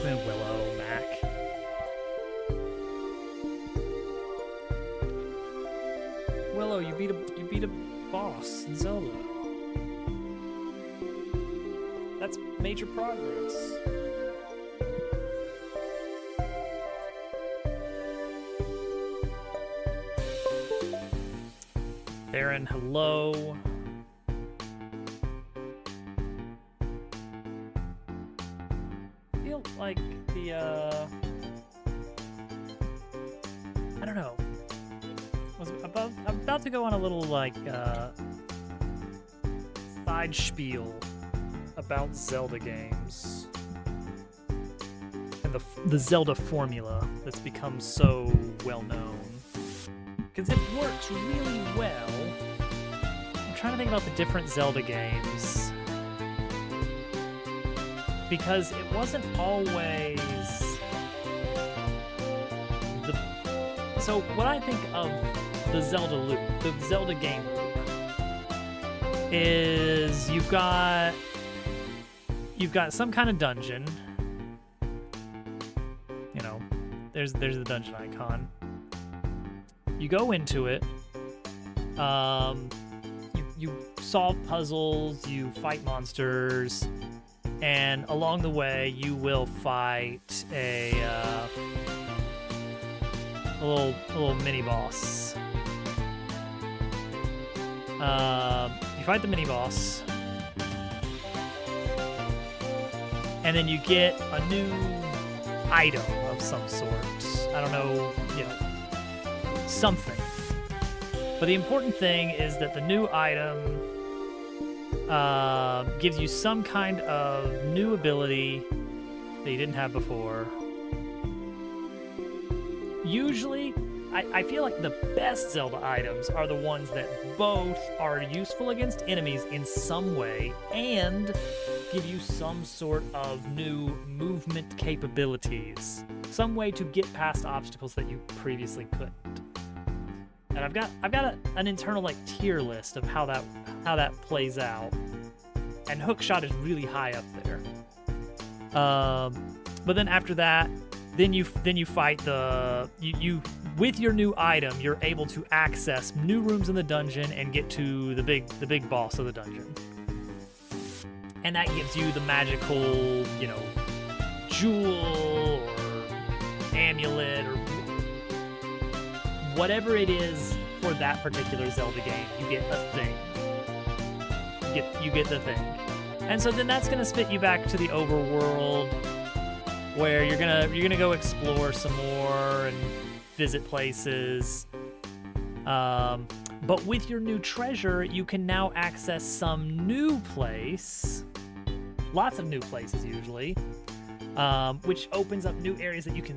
doing Willow, Mac? Willow, you beat a boss in Zelda. That's major progress. Baron, hello. I feel like the I don't know. I'm about to go on a little like side spiel about Zelda games and the Zelda formula that's become so well known, because it works really well. I'm trying to think about the different Zelda games, because it wasn't always so what I think of the Zelda loop, the Zelda game loop, is you've got some kind of dungeon. You know, there's the dungeon icon. You go into it. You solve puzzles. You fight monsters, and along the way you will fight a little mini boss. You fight the mini boss, and then you get a new item of some sort. I don't know, something. But the important thing is that the new item gives you some kind of new ability that you didn't have before. Usually, I feel like the best Zelda items are the ones that both are useful against enemies in some way and give you some sort of new movement capabilities, some way to get past obstacles that you previously couldn't. And I've got an internal like tier list of how that plays out, and Hookshot is really high up there. But then after that, then you fight you with your new item, you're able to access new rooms in the dungeon and get to the big boss of the dungeon. And that gives you the magical, jewel or amulet or whatever it is for that particular Zelda game. You get a thing. You get the thing. And so then that's gonna spit you back to the overworld, where you're gonna go explore some more and visit places. But with your new treasure, you can now access some new place. Lots of new places usually, which opens up new areas that you can.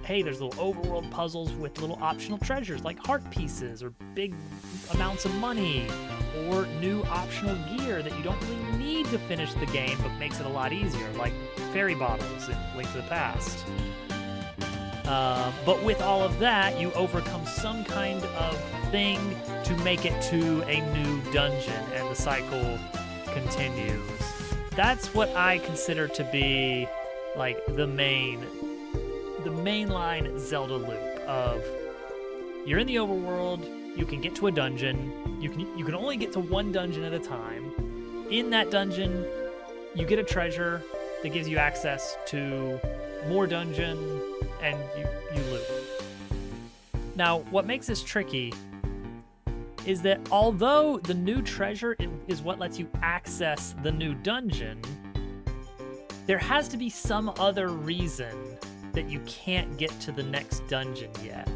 Hey, there's little overworld puzzles with little optional treasures like heart pieces or big amounts of money, or new optional gear that you don't really need to finish the game but makes it a lot easier, like fairy bottles in Link to the Past. But with all of that, you overcome some kind of thing to make it to a new dungeon, and the cycle continues. That's what I consider to be like the mainline Zelda loop of you're in the overworld, you can get to a dungeon, you can only get to one dungeon at a time. In that dungeon, you get a treasure that gives you access to more dungeon, and you loot. Now, what makes this tricky is that although the new treasure is what lets you access the new dungeon, there has to be some other reason that you can't get to the next dungeon yet.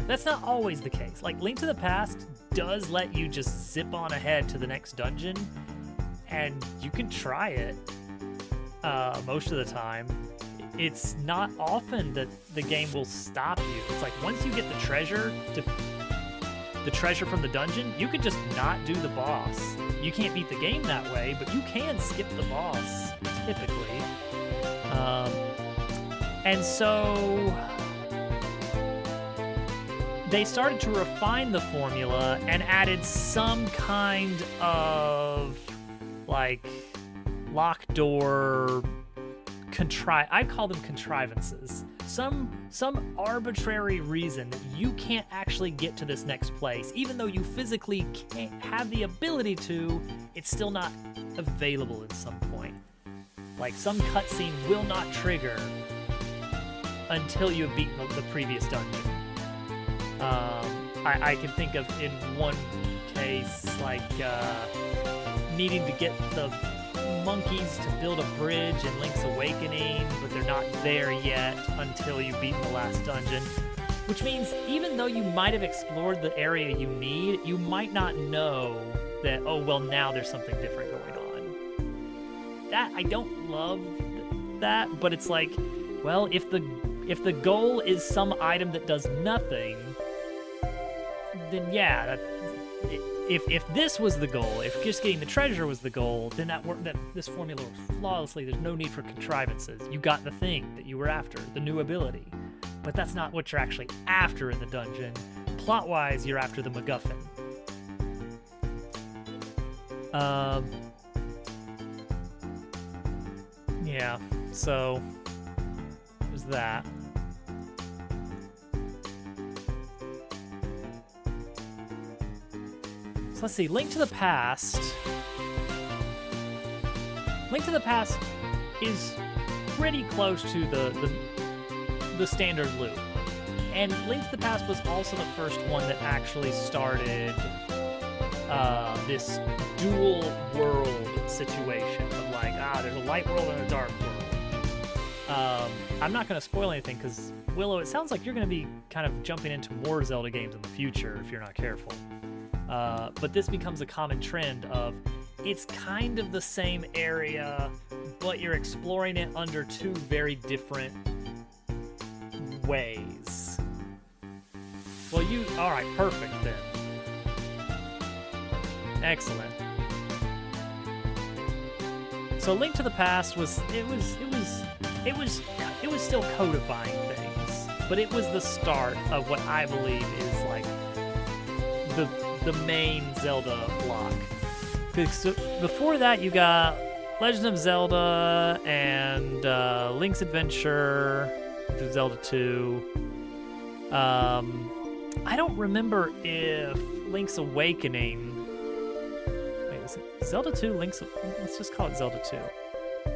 That's not always the case. Like, Link to the Past does let you just zip on ahead to the next dungeon, and you can try it most of the time. It's not often that the game will stop you. It's like once you get the treasure from the dungeon, you can just not do the boss. You can't beat the game that way, but you can skip the boss, typically. And so they started to refine the formula and added some kind of like locked door I call them contrivances. Some arbitrary reason that you can't actually get to this next place, even though you physically can't have the ability to, it's still not available at some point. Like some cutscene will not trigger until you have beaten the previous dungeon. I can think of in one case, like needing to get the monkeys to build a bridge in Link's Awakening, but they're not there yet until you've beaten the last dungeon. Which means even though you might have explored the area you need, you might not know that, oh, well, now there's something different going on. That, I don't love that, but it's like, well, if the goal is some item that does nothing, then yeah, if this was the goal, if just getting the treasure was the goal, then that this formula works flawlessly. There's no need for contrivances. You got the thing that you were after, the new ability. But that's not what you're actually after in the dungeon. Plot-wise, you're after the MacGuffin. Yeah, so there's that. Let's see, Link to the Past. Link to the Past is pretty close to the standard loop. And Link to the Past was also the first one that actually started this dual world situation of like, there's a light world and a dark world. I'm not going to spoil anything because, Willow, it sounds like you're going to be kind of jumping into more Zelda games in the future if you're not careful. But this becomes a common trend of it's kind of the same area, but you're exploring it under two very different ways. Well, all right, perfect then. Excellent. So Link to the Past was still codifying things, but it was the start of what I believe is like the main Zelda block. So before that, you got Legend of Zelda and Link's Adventure, Zelda 2. I don't remember if Link's Awakening. Wait, is it Zelda 2? Let's just call it Zelda 2.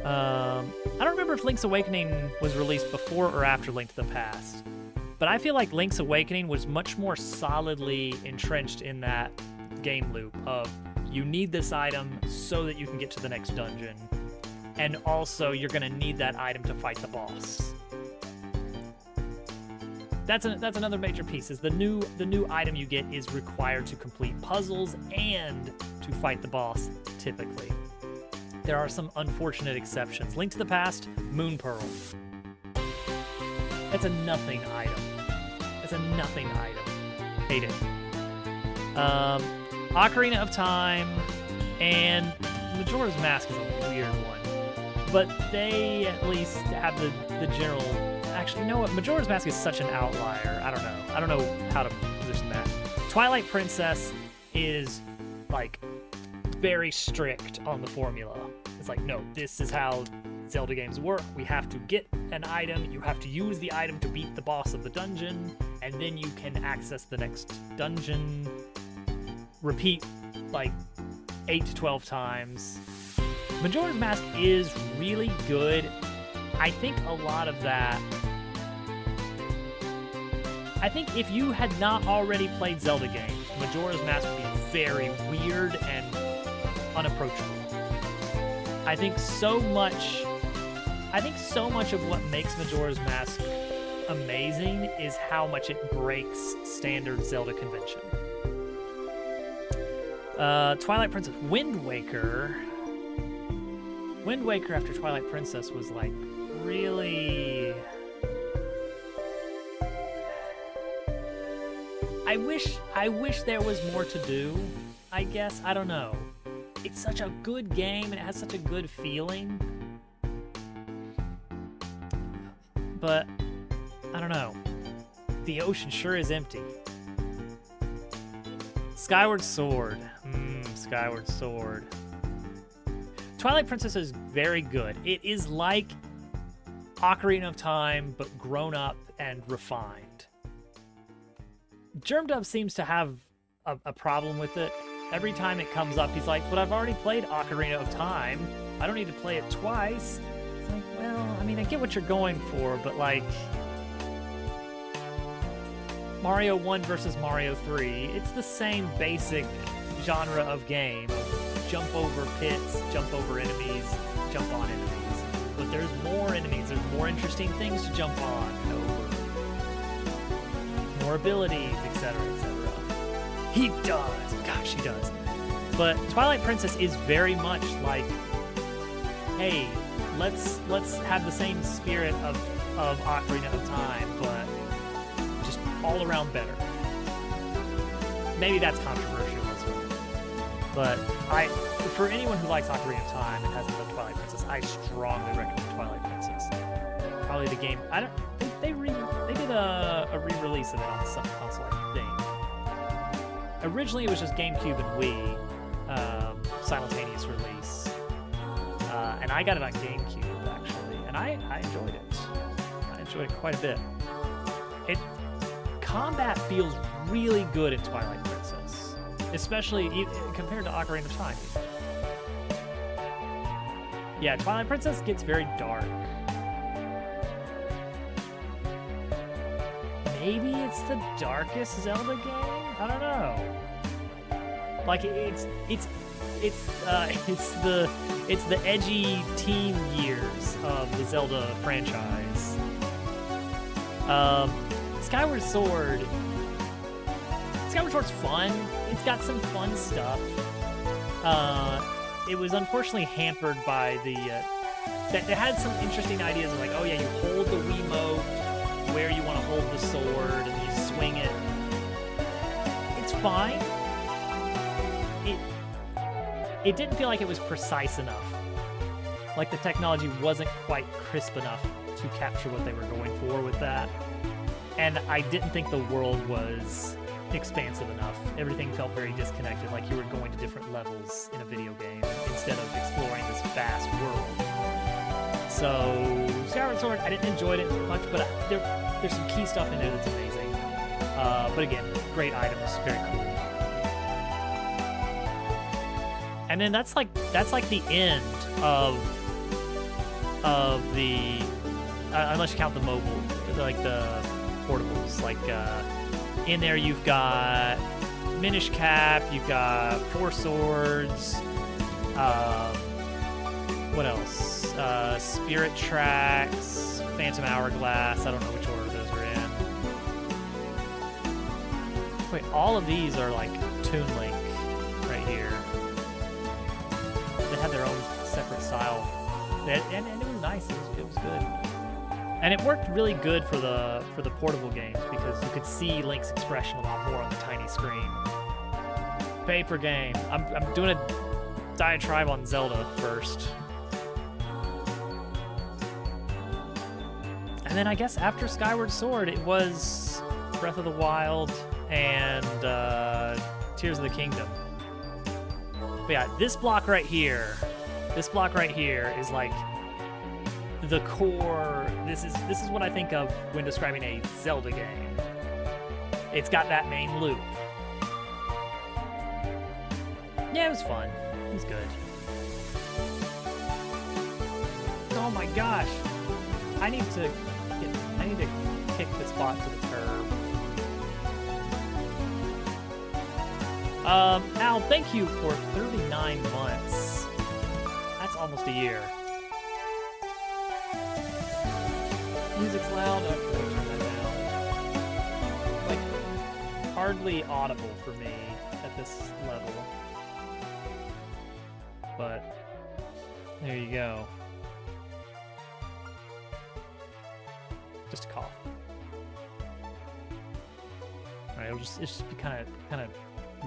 I don't remember if Link's Awakening was released before or after Link to the Past. But I feel like Link's Awakening was much more solidly entrenched in that game loop of you need this item so that you can get to the next dungeon. And also you're going to need that item to fight the boss. That's another major piece, is the new item you get is required to complete puzzles and to fight the boss, typically. There are some unfortunate exceptions. Link to the Past, Moon Pearl. It's a nothing item. Hate it. Ocarina of Time and Majora's Mask is a weird one. But they at least have the general... Actually, you know what? Majora's Mask is such an outlier. I don't know how to position that. Twilight Princess is, like, very strict on the formula. It's like, no, this is how Zelda games work. We have to get an item, you have to use the item to beat the boss of the dungeon, and then you can access the next dungeon. Repeat like 8 to 12 times. Majora's Mask is really good. I think a lot of that... I think if you had not already played Zelda games, Majora's Mask would be very weird and unapproachable. I think so much of what makes Majora's Mask amazing is how much it breaks standard Zelda convention. Twilight Princess. Wind Waker after Twilight Princess was like really... I wish there was more to do, I guess. I don't know. It's such a good game and it has such a good feeling. But I don't know. The ocean sure is empty. Skyward Sword. Skyward Sword. Twilight Princess is very good. It is like Ocarina of Time, but grown up and refined. GermDub seems to have a problem with it. Every time it comes up, he's like, but I've already played Ocarina of Time. I don't need to play it twice. It's like, well, I mean, I get what you're going for, but like, Mario 1 versus Mario 3, it's the same basic genre of game. Jump over pits, jump over enemies, jump on enemies. But there's more enemies, there's more interesting things to jump on and over. More abilities, etc., etc. He does! Gosh, he does. But Twilight Princess is very much like, hey, let's have the same spirit of Ocarina of Time, but just all around better. Maybe that's controversial as well. But for anyone who likes Ocarina of Time and hasn't done Twilight Princess, I strongly recommend Twilight Princess. Probably the game. They did a re-release of it on some console, I think. Originally, it was just GameCube and Wii simultaneous release, and I got it on GameCube actually, and I enjoyed it. I enjoyed it quite a bit. Combat feels really good in Twilight Princess, especially compared to Ocarina of Time. Yeah, Twilight Princess gets very dark. Maybe it's the darkest Zelda game? I don't know. Like it's the edgy teen years of the Zelda franchise. Skyward Sword's fun. It's got some fun stuff. It was unfortunately hampered by that it had some interesting ideas of like, oh yeah, you hold the Wiimote where you want to hold the sword and you swing it. It's fine. It didn't feel like it was precise enough. Like the technology wasn't quite crisp enough to capture what they were going for with that. And I didn't think the world was expansive enough. Everything felt very disconnected, like you were going to different levels in a video game instead of exploring this vast world. So, Skyward Sword, I didn't enjoy it much, but there's some key stuff in it that's amazing. But again, great items, very cool. And then that's like the end of the unless you count the mobile, like the portables. Like in there you've got Minish Cap, you've got Four Swords. What else? Spirit Tracks, Phantom Hourglass. I don't know which order those are in. Wait, all of these are like Toon Link right here. They had their own separate style, and it was nice. It was good, and it worked really good for the portable games because you could see Link's expression a lot more on the tiny screen. Paper game. I'm doing a diatribe on Zelda first. And then I guess after Skyward Sword, it was Breath of the Wild and Tears of the Kingdom. But yeah, this block right here is like the core. This is what I think of when describing a Zelda game. It's got that main loop. Yeah, it was fun. It was good. Oh my gosh. I need to kick this bot to the curb. Al, thank you for 39 months. That's almost a year. Music's loud. I'm gonna turn that down. Like, hardly audible for me at this level. But there you go. Just a cough. All right, it's just be kind of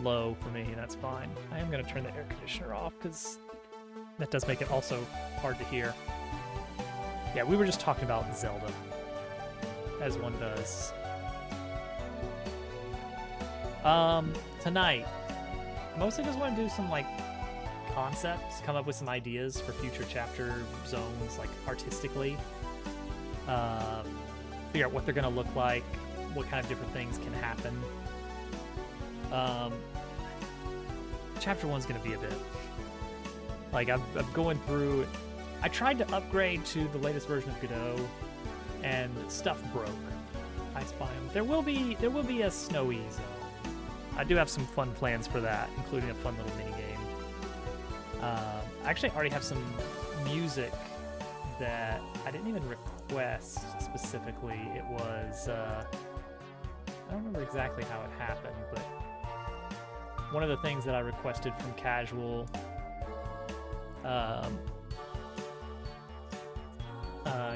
low for me. That's fine. I am gonna turn the air conditioner off because that does make it also hard to hear. Yeah, we were just talking about Zelda, as one does. Tonight, mostly just want to do some like concepts, come up with some ideas for future chapter zones, like artistically. figure out what they're going to look like, what kind of different things can happen. Chapter 1's going to be a bit... Like, I'm going through... I tried to upgrade to the latest version of Godot, and stuff broke. Ice biome. There will be a snowy zone. I do have some fun plans for that, including a fun little mini game. I actually already have some music that I didn't even request specifically. It was I don't remember exactly how it happened, but one of the things that I requested from Casual,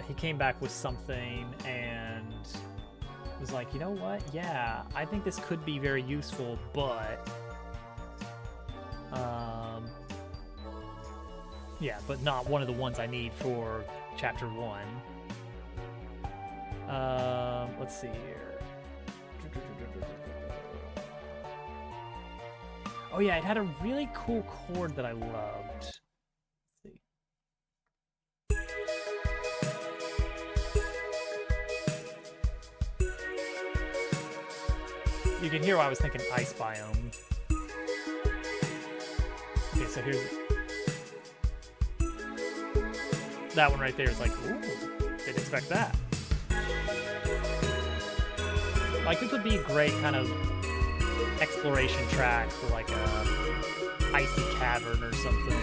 he came back with something and was like, you know what? Yeah, I think this could be very useful, but yeah, but not one of the ones I need for Chapter 1. Let's see here. Oh yeah, it had a really cool chord that I loved. Let's see. You can hear why I was thinking ice biome. Okay, so here's that one right there is like, ooh, didn't expect that. Like, this would be a great kind of exploration track for like a icy cavern or something.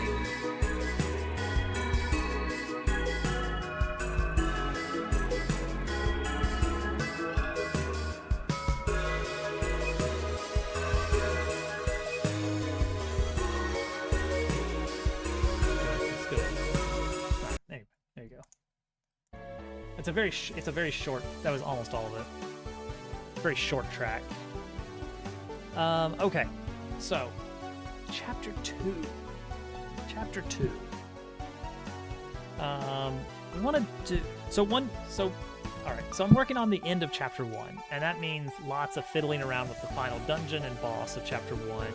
Let's do it. Right, there you go. It's a very short. That was almost all of it. Very short track. Okay, so chapter 2. We want to do all right, so I'm working on the end of chapter 1, and that means lots of fiddling around with the final dungeon and boss of chapter 1.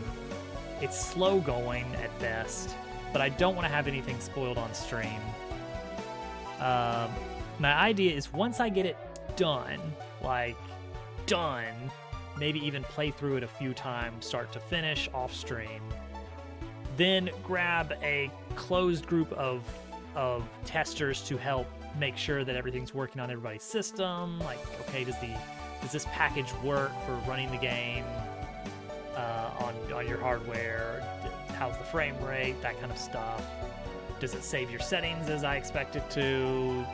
It's slow going at best, but I don't want to have anything spoiled on stream. My idea is once I get it done, maybe even play through it a few times, start to finish, off stream, then grab a closed group of testers to help make sure that everything's working on everybody's system. Like, okay, does this package work for running the game on your hardware? How's the frame rate? That kind of stuff. Does it save your settings as I expect it to?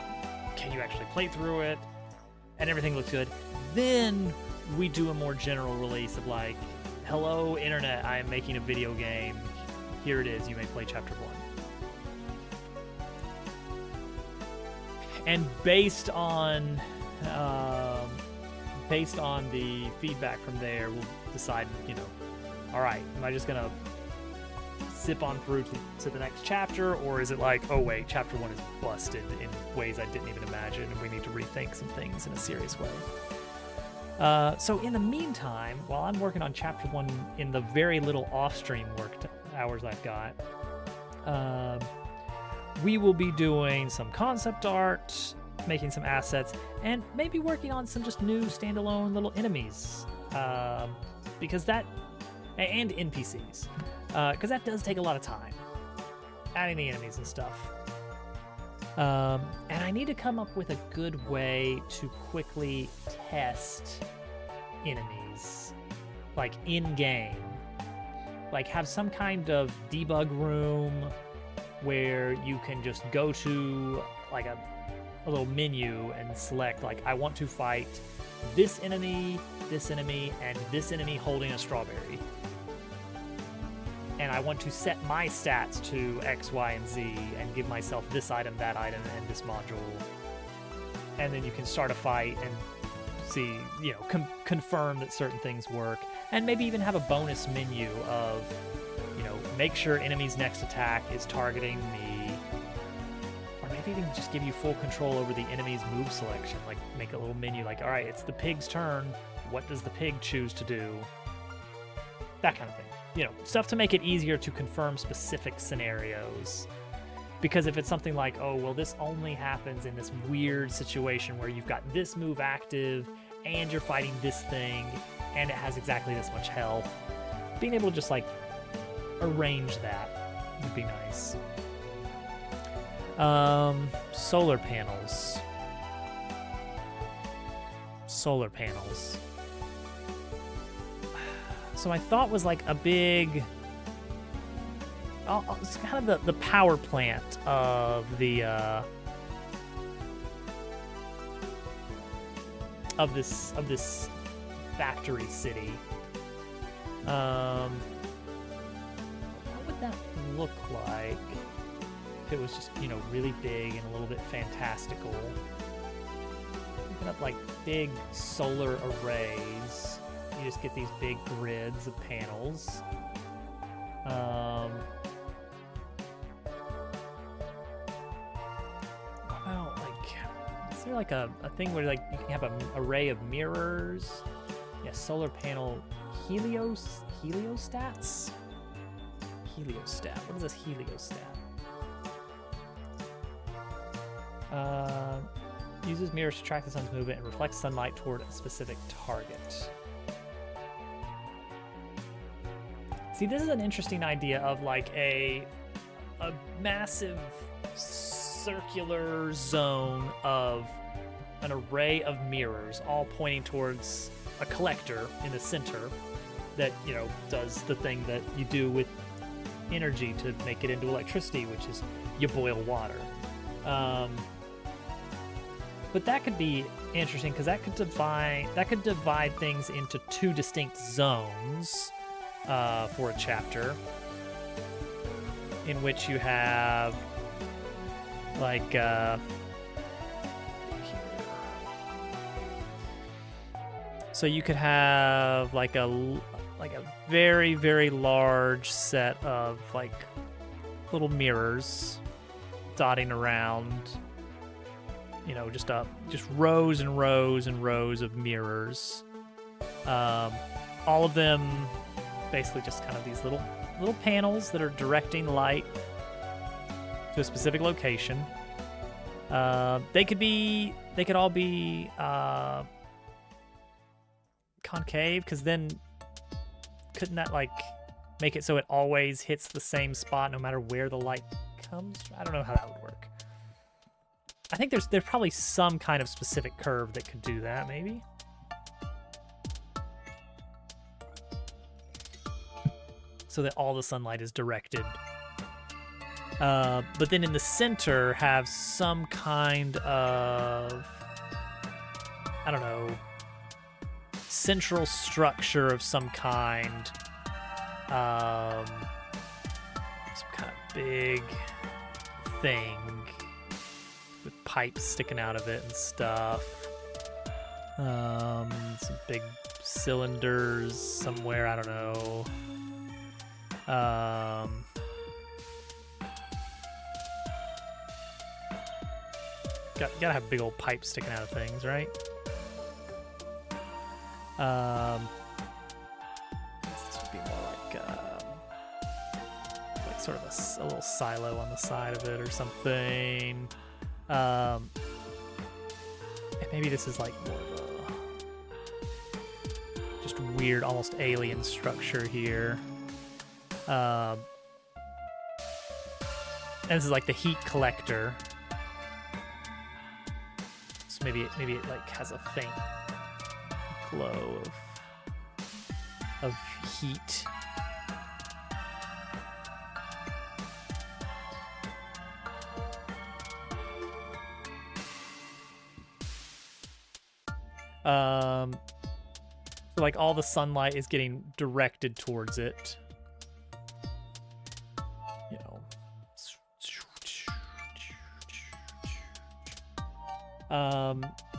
Can you actually play through it? And everything looks good. Then we do a more general release of like, hello internet, I am making a video game. Here it is, you may play chapter 1. And based on the feedback from there, we'll decide, all right, am I just gonna zip on through to the next chapter, or is it like, oh wait, chapter 1 is busted in ways I didn't even imagine, and we need to rethink some things in a serious way. So in the meantime, while I'm working on chapter 1 in the very little off-stream work hours I've got, we will be doing some concept art, making some assets, and maybe working on some just new standalone little enemies, because that, and NPCs, because that does take a lot of time, adding the enemies and stuff. And I need to come up with a good way to quickly test enemies, like in-game. Like, have some kind of debug room where you can just go to like a little menu and select, like, I want to fight this enemy, and this enemy holding a strawberry. And I want to set my stats to X, Y, and Z and give myself this item, that item, and this module. And then you can start a fight and see, confirm that certain things work. And maybe even have a bonus menu of, make sure enemy's next attack is targeting me. Or maybe even just give you full control over the enemy's move selection. Like, make a little menu like, all right, it's the pig's turn. What does the pig choose to do? That kind of thing. Stuff to make it easier to confirm specific scenarios. Because if it's something like, oh, well, this only happens in this weird situation where you've got this move active and you're fighting this thing and it has exactly this much health, being able to just like arrange that would be nice. Solar panels. Solar panels. So my thought was like a big... it's kind of the power plant of the of this factory city. What would that look like if it was just, you know, really big and a little bit fantastical? Looking up like big solar arrays. You just get these big grids of panels. Well, like, is there like a thing where like you can have an array of mirrors? Yeah, solar panel heliostats? Heliostat. What is this heliostat? Uses mirrors to track the sun's movement and reflects sunlight toward a specific target. See, this is an interesting idea of like a massive circular zone of an array of mirrors all pointing towards a collector in the center that, you know, does the thing that you do with energy to make it into electricity, which is you boil water. But that could be interesting because that could divide things into two distinct zones for a chapter, in which you have like so you could have like a very, very large set of like little mirrors dotting around, you know, just rows and rows and rows of mirrors. All of them basically just kind of these little panels that are directing light to a specific location. They could all be concave, because then couldn't that like make it so it always hits the same spot no matter where the light comes from? I don't know how that would work. I think there's probably some kind of specific curve that could do that, maybe. So that all the sunlight is directed. But then in the center have some kind of, I don't know, central structure of some kind. Some kind of big thing with pipes sticking out of it and stuff. Some big cylinders somewhere, I don't know. Gotta have big old pipes sticking out of things, right? This would be more like sort of a little silo on the side of it or something. And maybe this is like more of a just weird, almost alien structure here. And this is like the heat collector. So maybe it like has a faint glow of heat. So like all the sunlight is getting directed towards it. You know.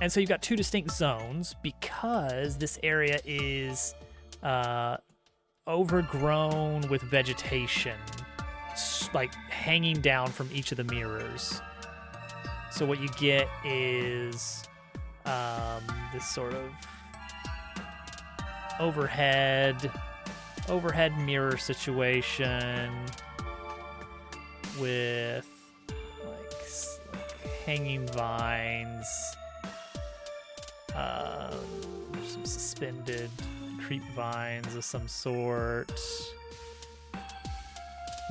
And so you've got two distinct zones because this area is overgrown with vegetation, like hanging down from each of the mirrors. So what you get is this sort of overhead mirror situation with hanging vines. Some suspended creep vines of some sort.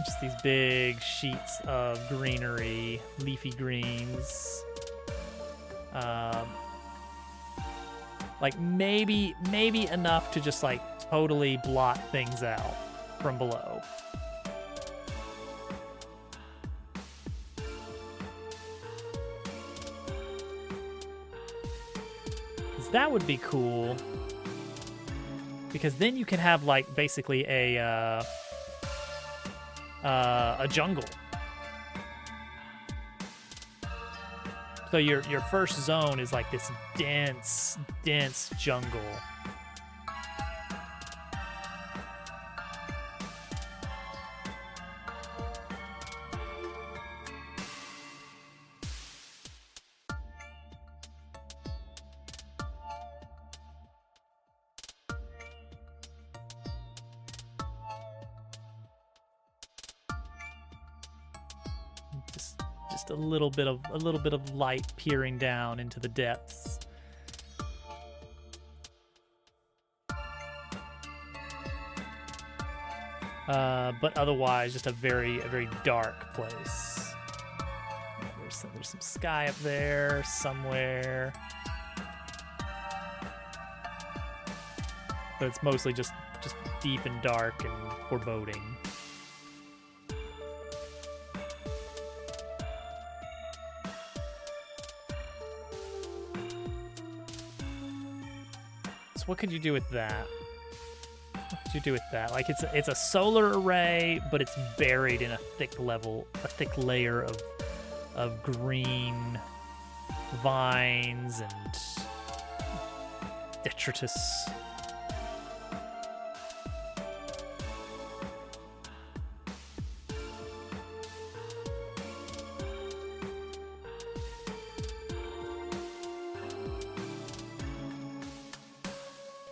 Just these big sheets of greenery, leafy greens. Like maybe enough to just like totally blot things out from below. 'Cause that would be cool. Because then you can have like basically a jungle. So your first zone is like this dense jungle. Just a little bit of light peering down into the depths. But otherwise, just a very dark place. There's some sky up there somewhere, but it's mostly just deep and dark and foreboding. So what could you do with that? What could you do with that? Like it's a solar array, but it's buried in a thick layer of green vines and detritus.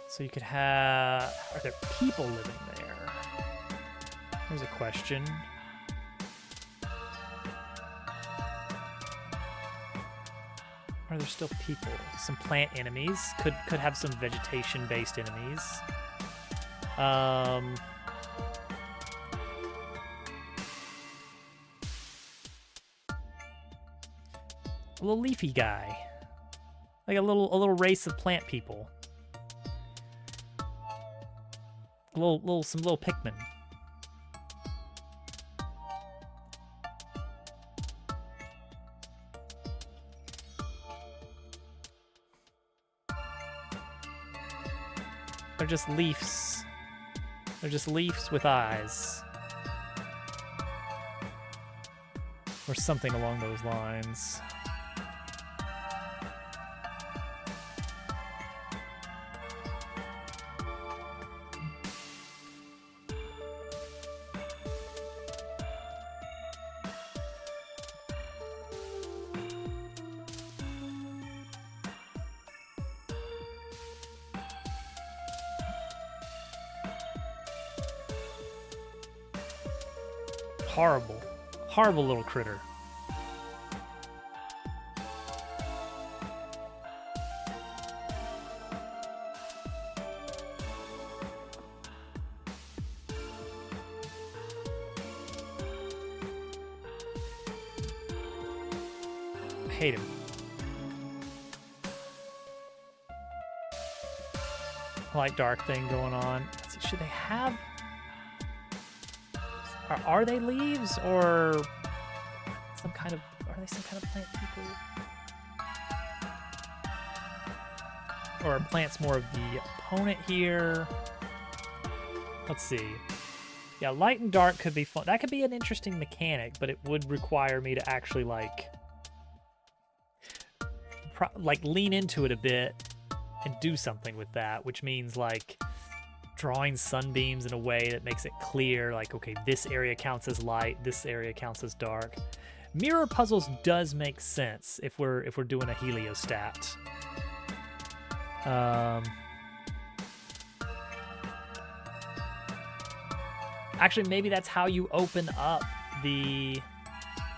So you could have... Are there people living there? There's a question. Are there still people? Some plant enemies. Could have some vegetation-based enemies. A little leafy guy. Like a little race of plant people. Some little Pikmin. They're just leaves. They're just leaves with eyes. Or something along those lines. Horrible little critter. I hate him. Light dark thing going on. Should they have... Are they leaves or some kind of... Are they some kind of plant people? Or are plants more of the opponent here? Let's see. Yeah, light and dark could be fun. That could be an interesting mechanic, but it would require me to actually like lean into it a bit and do something with that, which means like drawing sunbeams in a way that makes it clear, like, okay, this area counts as light, this area counts as dark. Mirror puzzles does make sense if we're doing a heliostat. Actually, maybe that's how you open up the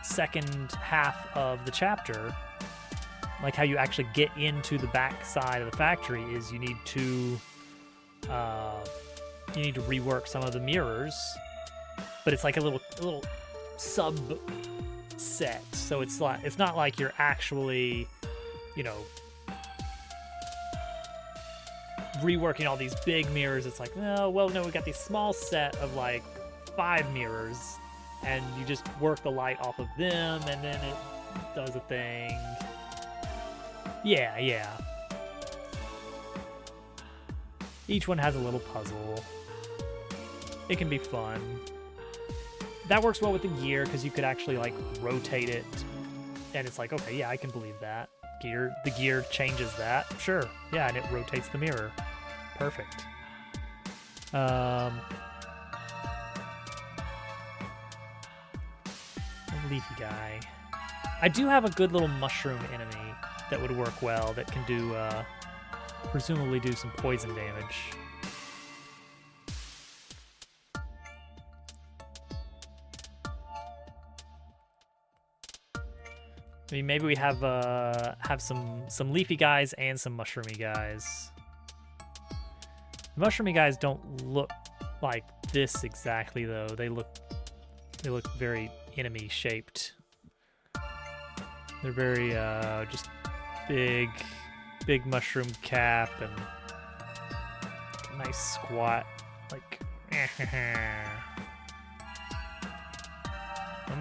second half of the chapter, like how you actually get into the back side of the factory, is you need to rework some of the mirrors, but it's like a little subset. So it's not like you're actually, reworking all these big mirrors. It's like, no, we got these small set of like 5 mirrors, and you just work the light off of them, and then it does a thing. Yeah. Each one has a little puzzle. It can be fun. That works well with the gear, because you could actually like rotate it, and it's like, okay, yeah, I can believe that. The gear changes that. Sure. Yeah, and it rotates the mirror. Perfect. Leafy guy. I do have a good little mushroom enemy that would work well, that can do, presumably do some poison damage. I mean, maybe we have some leafy guys and some mushroomy guys. The mushroomy guys don't look like this exactly, though. They look very enemy shaped. They're very just big mushroom cap and nice squat, like a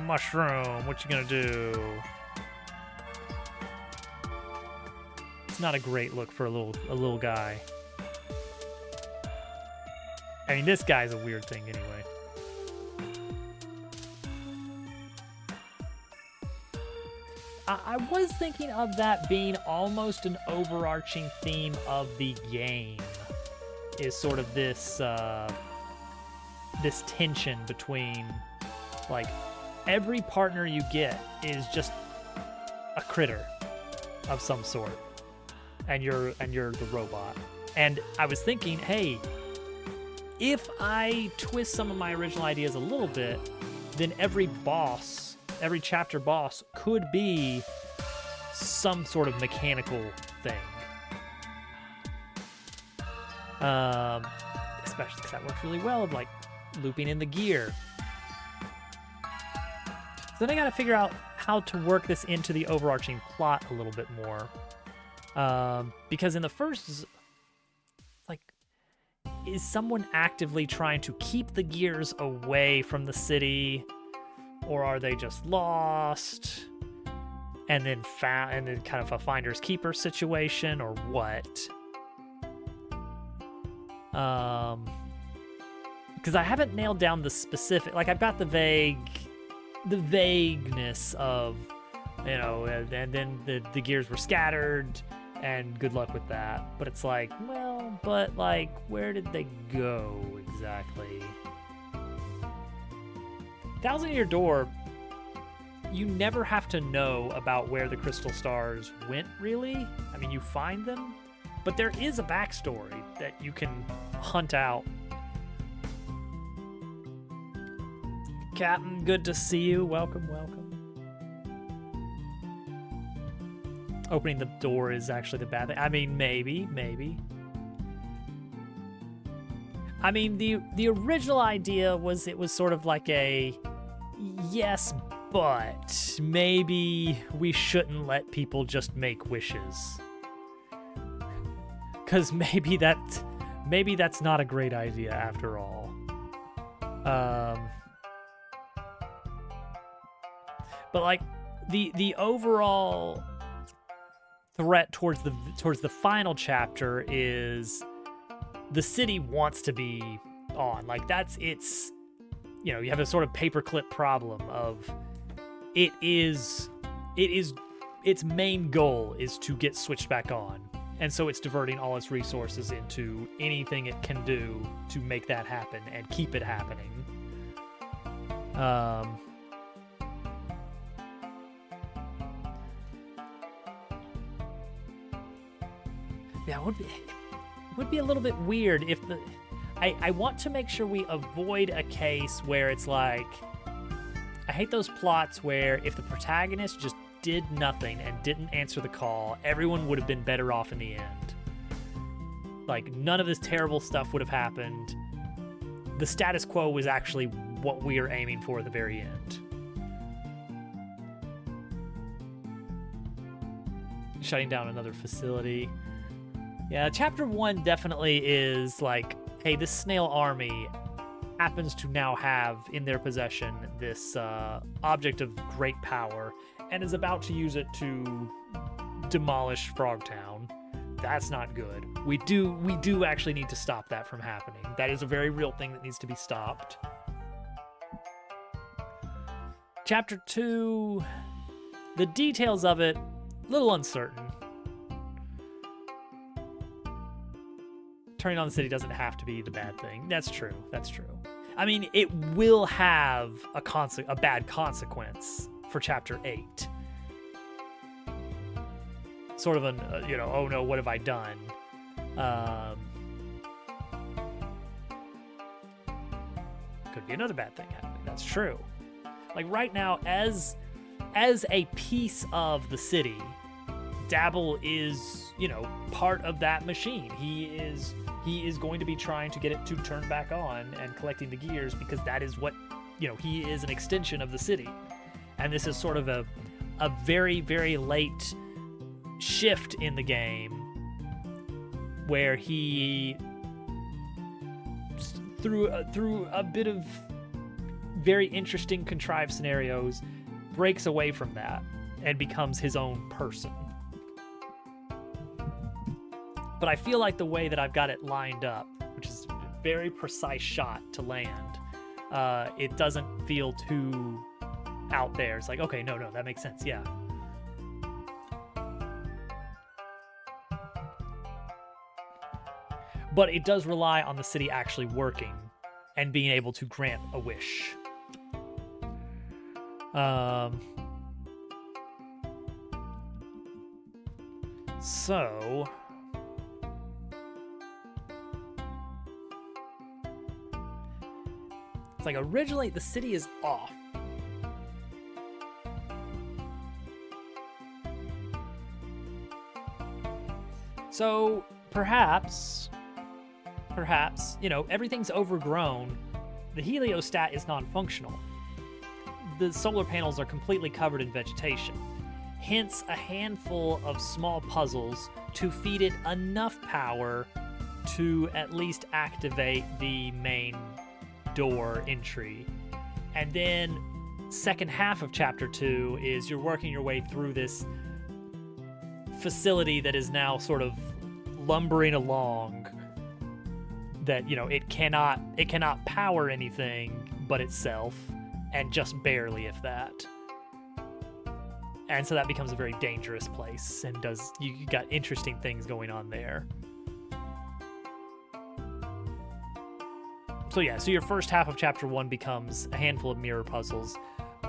mushroom. What you gonna do? It's not a great look for a little guy. I mean, this guy's a weird thing anyway. I was thinking of that being almost an overarching theme of the game, is sort of this this tension between, like, every partner you get is just a critter of some sort, and you're the robot. And I was thinking, hey, if I twist some of my original ideas a little bit, then every chapter boss could be some sort of mechanical thing. Especially because that works really well with, like, looping in the gear. So then I gotta figure out how to work this into the overarching plot a little bit more. Because in the first, like, is someone actively trying to keep the gears away from the city? Or are they just lost and then found, and then kind of a finders keepers situation, or what? Because I haven't nailed down the specific. Like, I've got the vagueness of, and then the gears were scattered, and good luck with that. But it's like, well, but like, where did they go exactly? Thousand Year Door, you never have to know about where the crystal stars went, really. I mean, you find them, but there is a backstory that you can hunt out. Captain, good to see you. Welcome. Opening the door is actually the bad thing. I mean, maybe. I mean, the original idea was, it was sort of like a, yes, but maybe we shouldn't let people just make wishes. 'Cause maybe that's not a great idea after all. But like the overall threat towards the final chapter is the city wants to be on. Like, that's its, you have a sort of paperclip problem of its main goal is to get switched back on. And so it's diverting all its resources into anything it can do to make that happen and keep it happening. Yeah, it would be a little bit weird if I want to make sure we avoid a case where it's like, I hate those plots where if the protagonist just did nothing and didn't answer the call, everyone would have been better off in the end. Like, none of this terrible stuff would have happened. The status quo was actually what we are aiming for at the very end. Shutting down another facility. Yeah, chapter 1 definitely is like, hey, this snail army happens to now have in their possession this object of great power and is about to use it to demolish Frogtown. That's not good. We do actually need to stop that from happening. That is a very real thing that needs to be stopped. Chapter 2, the details of it, a little uncertain. Turning on the city doesn't have to be the bad thing. That's true. That's true. I mean, it will have a bad consequence for Chapter 8. Sort of an, oh no, what have I done? Could be another bad thing happening. That's true. Like right now, as a piece of the city, Dabble is, part of that machine. He is going to be trying to get it to turn back on and collecting the gears because that is what, he is an extension of the city. And this is sort of a very, very late shift in the game where he, through a bit of very interesting contrived scenarios, breaks away from that and becomes his own person. But I feel like the way that I've got it lined up, which is a very precise shot to land, it doesn't feel too out there. It's like, okay, no, that makes sense, yeah. But it does rely on the city actually working and being able to grant a wish. So... it's like originally the city is off. So perhaps, everything's overgrown. The heliostat is non-functional. The solar panels are completely covered in vegetation. Hence a handful of small puzzles to feed it enough power to at least activate the main door entry. And then second half of chapter 2 is you're working your way through this facility that is now sort of lumbering along, that it cannot power anything but itself, and just barely, if that. And so that becomes a very dangerous place, and you got interesting things going on there. So yeah, so your first half of chapter 1 becomes a handful of mirror puzzles,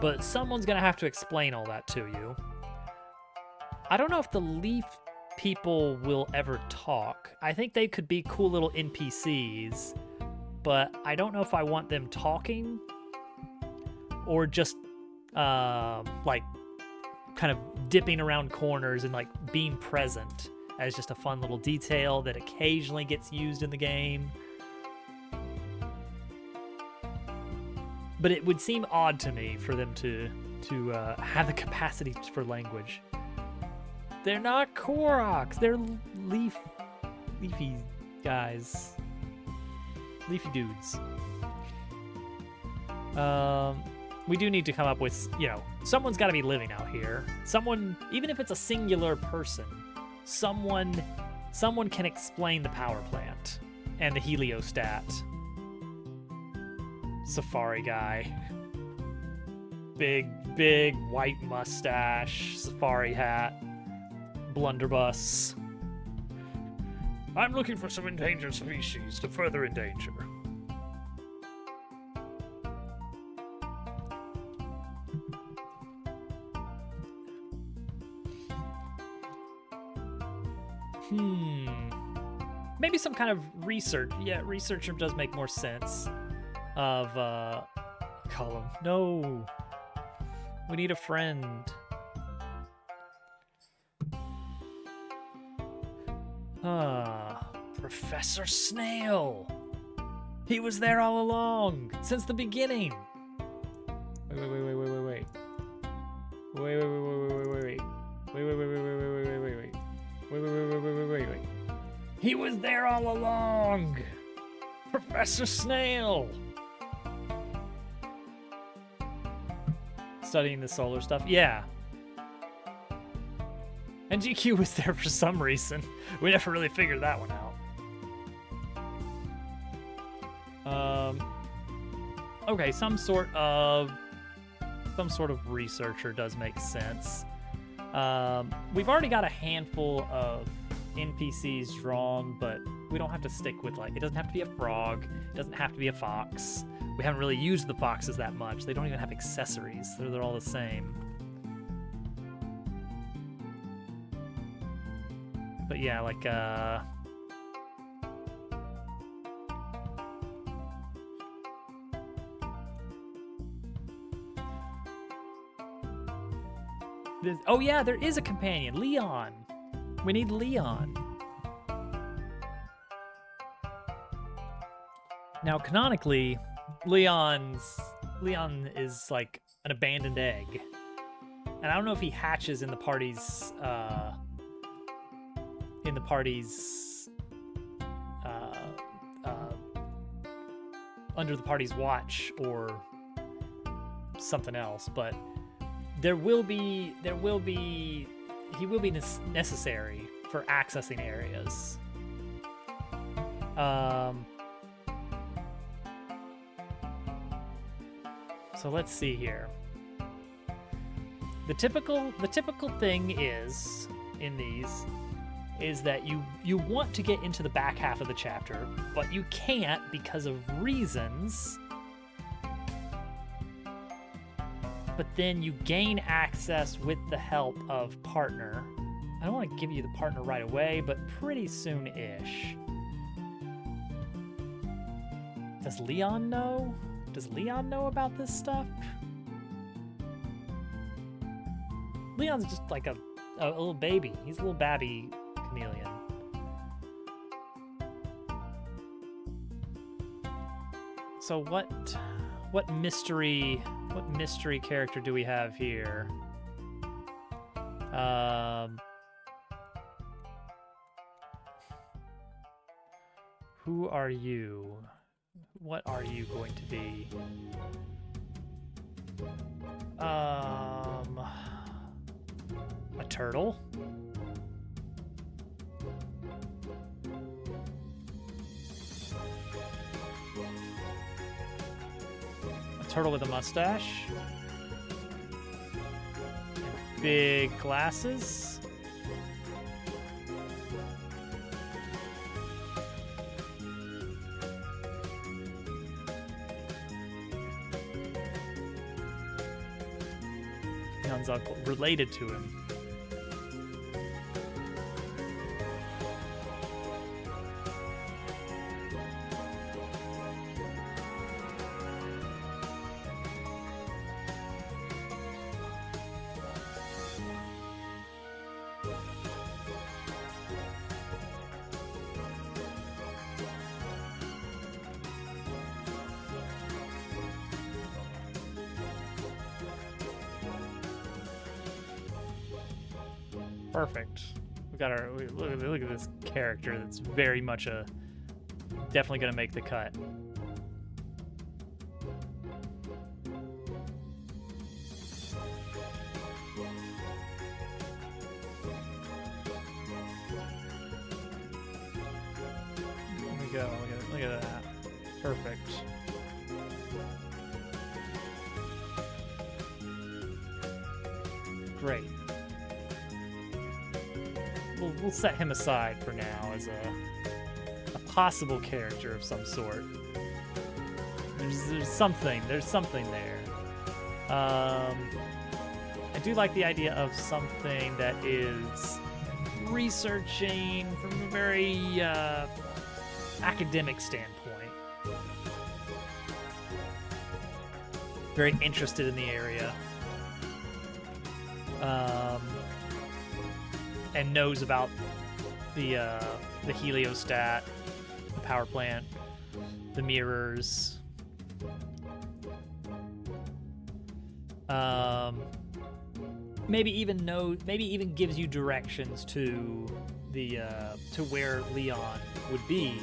but someone's gonna have to explain all that to you. I don't know if the Leaf people will ever talk. I think they could be cool little NPCs, but I don't know if I want them talking or just like kind of dipping around corners and like being present as just a fun little detail that occasionally gets used in the game. But it would seem odd to me for them to have the capacity for language. They're not Koroks. They're leafy guys. Leafy dudes. We do need to come up with, someone's got to be living out here. Someone, even if it's a singular person, someone can explain the power plant and the heliostat. Safari guy. Big white mustache, safari hat, blunderbuss. I'm looking for some endangered species to further endanger. Maybe some kind of research. Yeah, researcher does make more sense. Of column. No. We need a friend. Professor Snail. He was there all along, since the beginning. Wait. He was there all along. Professor Snail. Studying the solar stuff. Yeah. And GQ was there for some reason. We never really figured that one out. Okay, some sort of researcher does make sense. We've already got a handful of NPCs drawn, but we don't have to stick with, like, it doesn't have to be a frog, it doesn't have to be a fox. We haven't really used the foxes that much. They don't even have accessories. They're all the same. But yeah, like, oh yeah, there is a companion, Leon. We need Leon. Now, canonically, Leon is like an abandoned egg. And I don't know if he hatches in the party's under the party's watch or something else, but he will be necessary for accessing areas. So let's see here. The typical thing is in these is that you want to get into the back half of the chapter, but you can't because of reasons. But then you gain access with the help of partner. I don't want to give you the partner right away, but pretty soon-ish. Does Leon know? Does Leon know about this stuff? Leon's just like a little baby. He's a little babby chameleon. So what mystery character do we have here? Who are you? What are you going to be? A turtle? A turtle with a mustache? Big glasses? Leon's uncle, related to him. Perfect. We got our look at this character that's very much definitely gonna make the cut. There we go. Look at that. Perfect. Great. We'll set him aside for now as a possible character of some sort. There's something there. I do like the idea of something that is researching from a very academic standpoint. Very interested in the area. and knows about the heliostat, the power plant, the mirrors. Maybe even gives you directions to the to where Leon would be.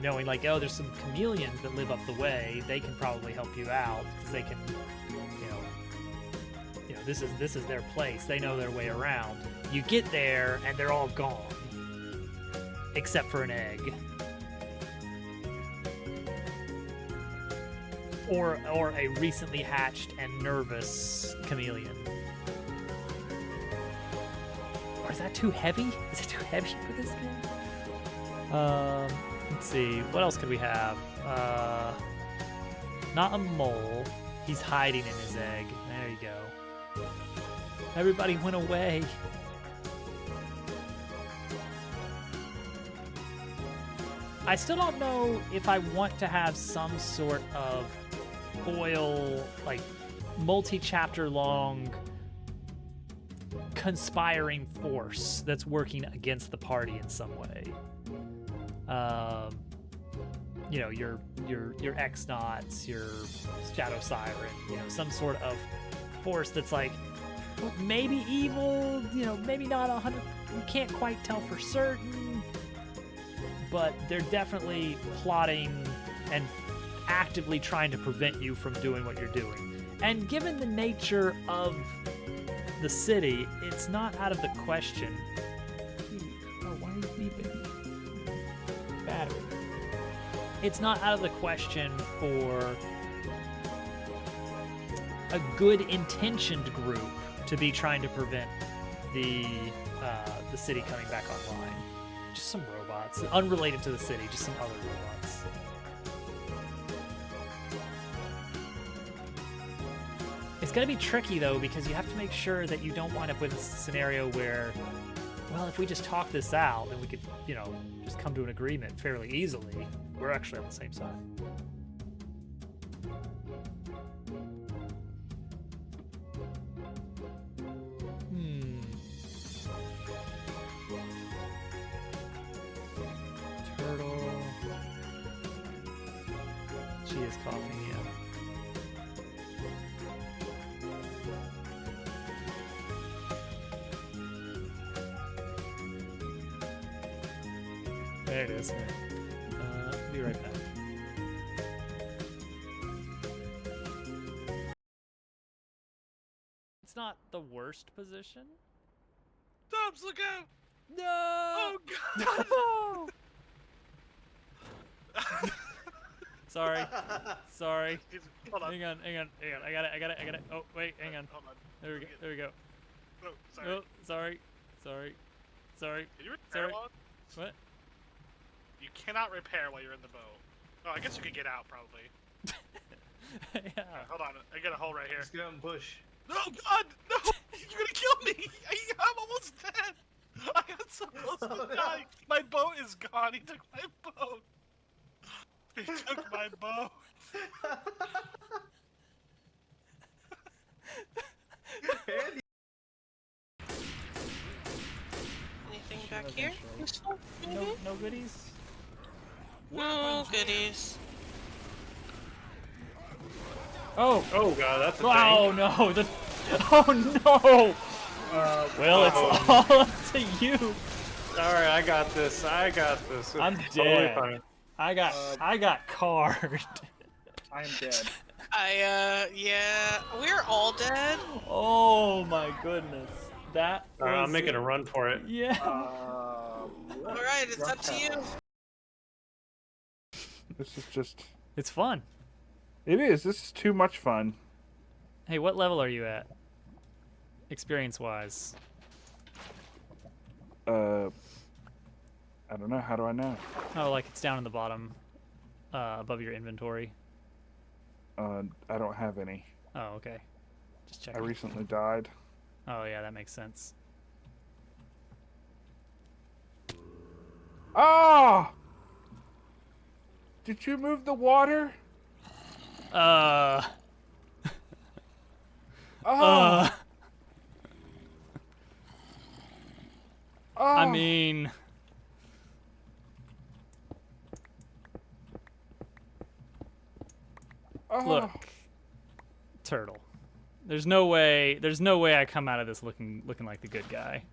Knowing like, oh, there's some chameleons that live up the way. They can probably help you out because they can, you know, this is their place. They know their way around. You get there and they're all gone, except for an egg. Or a recently hatched and nervous chameleon. Or is that too heavy? Is it too heavy for this game? Let's see. What else could we have? Not a mole. He's hiding in his egg. There you go. Everybody went away. I still don't know if I want to have some sort of foil, like, multi-chapter long conspiring force that's working against the party in some way. You know, your X-Nauts, your Shadow Siren, you know, some sort of force that's like maybe evil, you know, maybe not 100. You can't quite tell for certain, but they're definitely plotting and actively trying to prevent you from doing what you're doing. And given the nature of the city, it's not out of the question. Oh, why are you beeping? Battery. It's not out of the question for a good intentioned group to be trying to prevent the city coming back online. Just some robots, unrelated to the city, just some other robots. It's gonna be tricky though, because you have to make sure that you don't wind up with a scenario where, well, if we just talk this out, then we could, you know, just come to an agreement fairly easily. We're actually on the same side. Turtle. She is coughing, yeah. There it is. Be right back. It's not the worst position. Dubs, look out! No! Oh god! No! Sorry. Sorry. Hold on. Hang on. I got it. Oh, wait, hang on. Hold on. There we go. Oh, sorry. Oh, sorry. Can you repair one? What? You cannot repair while you're in the boat. Oh, I guess you could get out, probably. Yeah. Right, hold on, I got a hole right here. Let's get out and push. No, God! No! You're gonna kill me! I'm almost dead! I got so close to dying! My boat is gone! He took my boat! He took my boat! Anything back here? No goodies? No goodies. Oh! Oh god, that's a Oh no! Oh no! Well, it's all up to you. Alright, I got this. It's I'm totally dead. fine. I got card. I am dead. Yeah, we're all dead. Oh my goodness. That Alright, was I'm making a run for it. Yeah. Alright, it's up to you. This is just. It's fun. It is. This is too much fun. Hey, what level are you at? Experience-wise. I don't know. How do I know? Oh, like it's down in the bottom, above your inventory. I don't have any. Oh, okay. Just I checking. recently died. Oh yeah, that makes sense. Ah! Did you move the water? Uh. Oh! Oh, I mean, oh. look, Turtle. There's no way I come out of this looking like the good guy.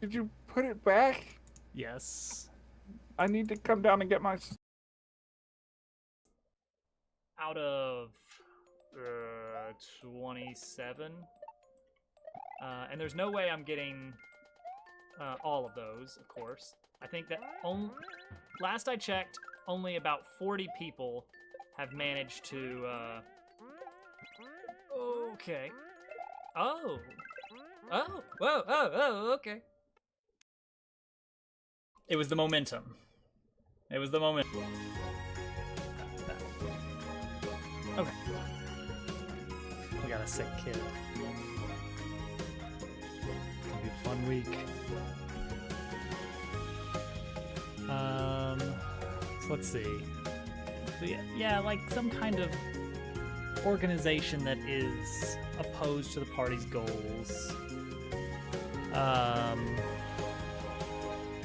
Did you put it back? Yes. I need to come down and get my. Out of 27. And there's no way I'm getting all of those, of course. I think that last I checked, only about 40 people have managed to. Okay. Oh. Oh. Whoa. Oh. Okay. It was the momentum. It was the moment. Okay. We got a sick kid. It's gonna be a fun week. So let's see. So yeah, like some kind of organization that is opposed to the party's goals.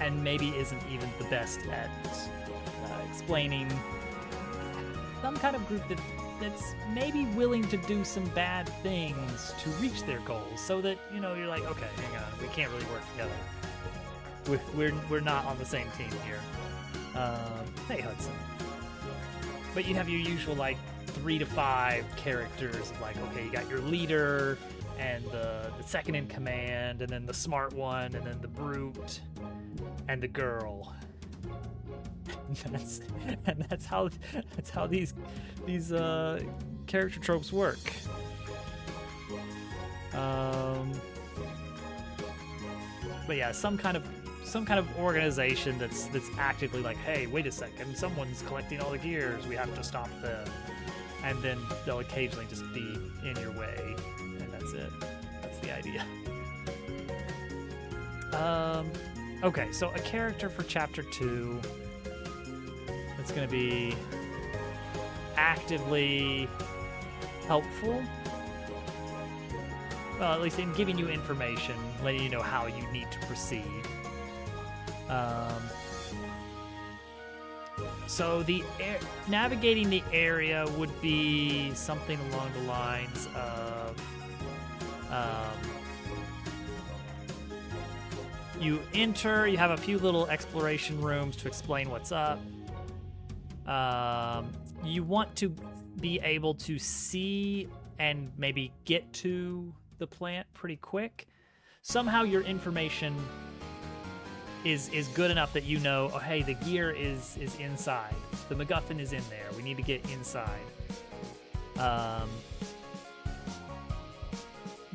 And maybe isn't even the best at explaining. Some kind of group that's maybe willing to do some bad things to reach their goals, so that you're like, okay, hang on, we can't really work together. We're not on the same team here. Hey Hudson. But you have your usual like 3 to 5 characters. Like, okay, you got your leader and the second in command, and then the smart one, and then the brute, and the girl. That's how these character tropes work. But yeah, some kind of organization that's actively like, hey, wait a second, someone's collecting all the gears, we have to stop them. And then they'll occasionally just be in your way, and that's it. That's the idea. Okay, so a character for chapter 2 that's going to be actively helpful. Well, at least in giving you information, letting you know how you need to proceed. So navigating the area would be something along the lines of you enter, you have a few little exploration rooms to explain what's up. You want to be able to see and maybe get to the plant pretty quick. Somehow your information is good enough that you know, oh hey, the gear is inside. The MacGuffin is in there. We need to get inside.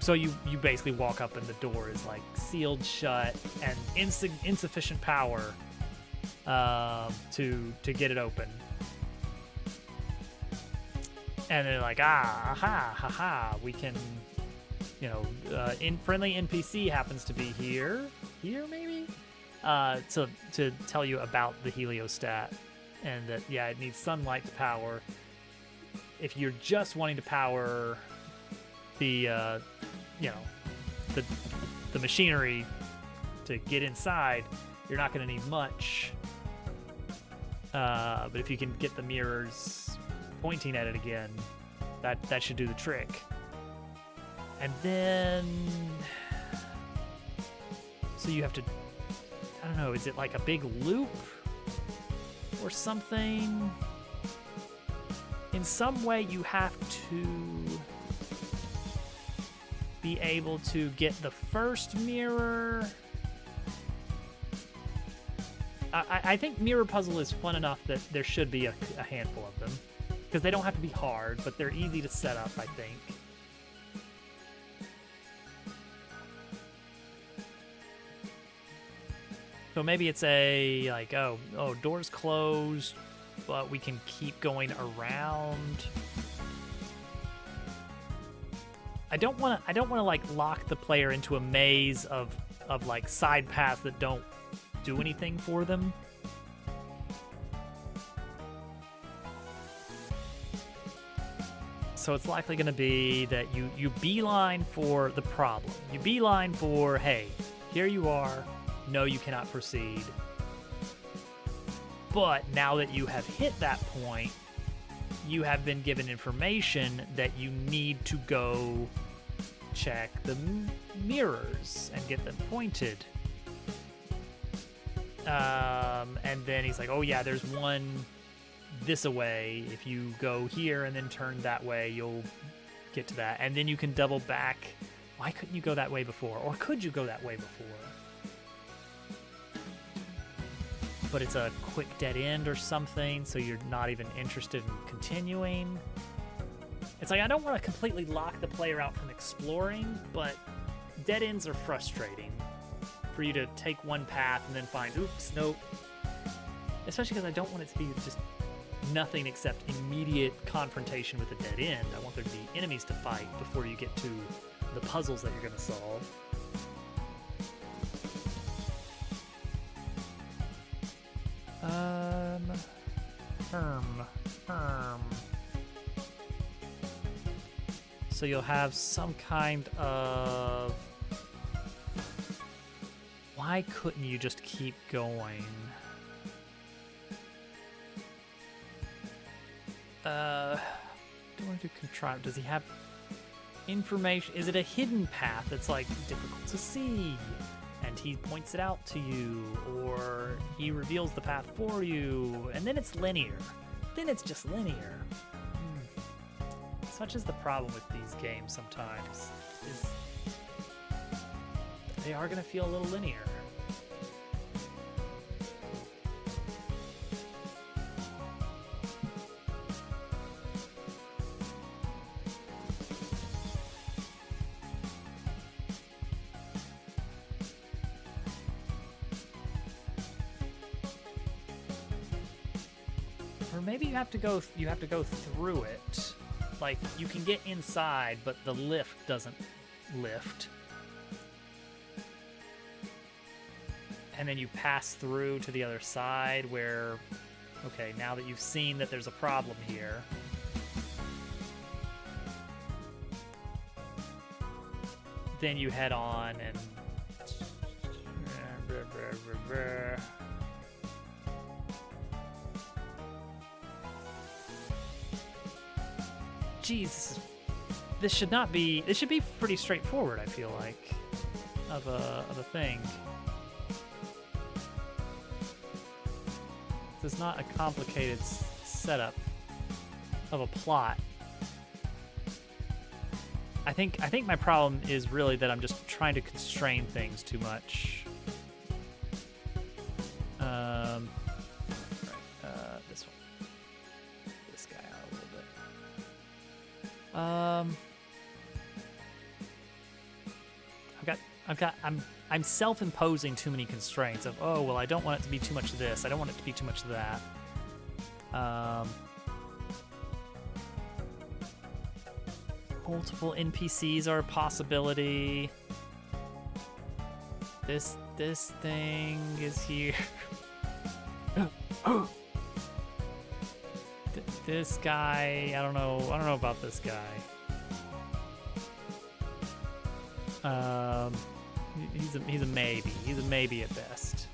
So you basically walk up and the door is like sealed shut and insufficient power to get it open. And they're like, ha, we can, friendly NPC happens to be here maybe, to tell you about the heliostat, and that it needs sunlight to power. If you're just wanting to power the machinery to get inside, you're not going to need much. But if you can get the mirrors pointing at it again, that should do the trick. And then, so you have to, I don't know, is it like a big loop or something? In some way you have to be able to get the first mirror. I think mirror puzzle is fun enough that there should be a handful of them, because they don't have to be hard, but they're easy to set up, I think. So maybe it's a like, oh, doors closed, but we can keep going around. I don't want to like lock the player into a maze of like side paths that don't do anything for them. So it's likely going to be that you beeline for the problem. You beeline for, hey, here you are. no, you cannot proceed. But now that you have hit that point, you have been given information that you need to go check the mirrors and get them pointed. And then he's like, oh yeah, there's one this away. If you go here and then turn that way, you'll get to that. And then you can double back. Why couldn't you go that way before? Or could you go that way before? But it's a quick dead end or something, so you're not even interested in continuing. It's like, I don't want to completely lock the player out from exploring, but dead ends are frustrating for you to take one path and then find, oops, nope. Especially because I don't want it to be just nothing except immediate confrontation with a dead end. I want there to be enemies to fight before you get to the puzzles that you're going to solve. So you'll have some kind of... Why couldn't you just keep going? Do I want to do contrive? Does he have information? Is it a hidden path that's like difficult to see? And he points it out to you, or he reveals the path for you, and then it's linear. Then it's just linear. Such is the problem with these games sometimes, is they are going to feel a little linear. Or maybe you have to go through it. Like, you can get inside, but the lift doesn't lift. And then you pass through to the other side where, okay, now that you've seen that there's a problem here, then you head on and... Jeez, this should not be. This should be pretty straightforward. I feel like, of a thing. This is not a complicated setup of a plot. I think my problem is really that I'm just trying to constrain things too much. This one. This guy out a little bit. I'm self-imposing too many constraints of, oh, well, I don't want it to be too much of this. I don't want it to be too much of that. Multiple NPCs are a possibility. This thing is here. This guy, I don't know about this guy. He's a maybe. He's a maybe at best.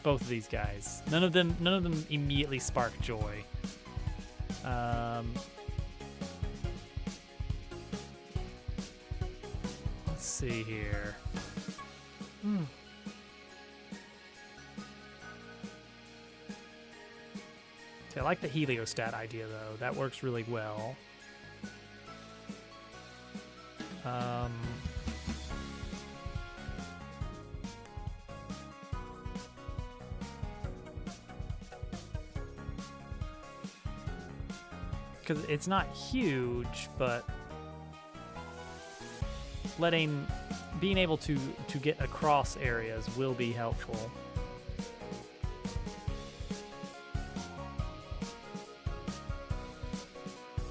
Both of these guys. None of them immediately spark joy. Let's see here. See, I like the heliostat idea though. That works really well. Because it's not huge, but being able to get across areas will be helpful.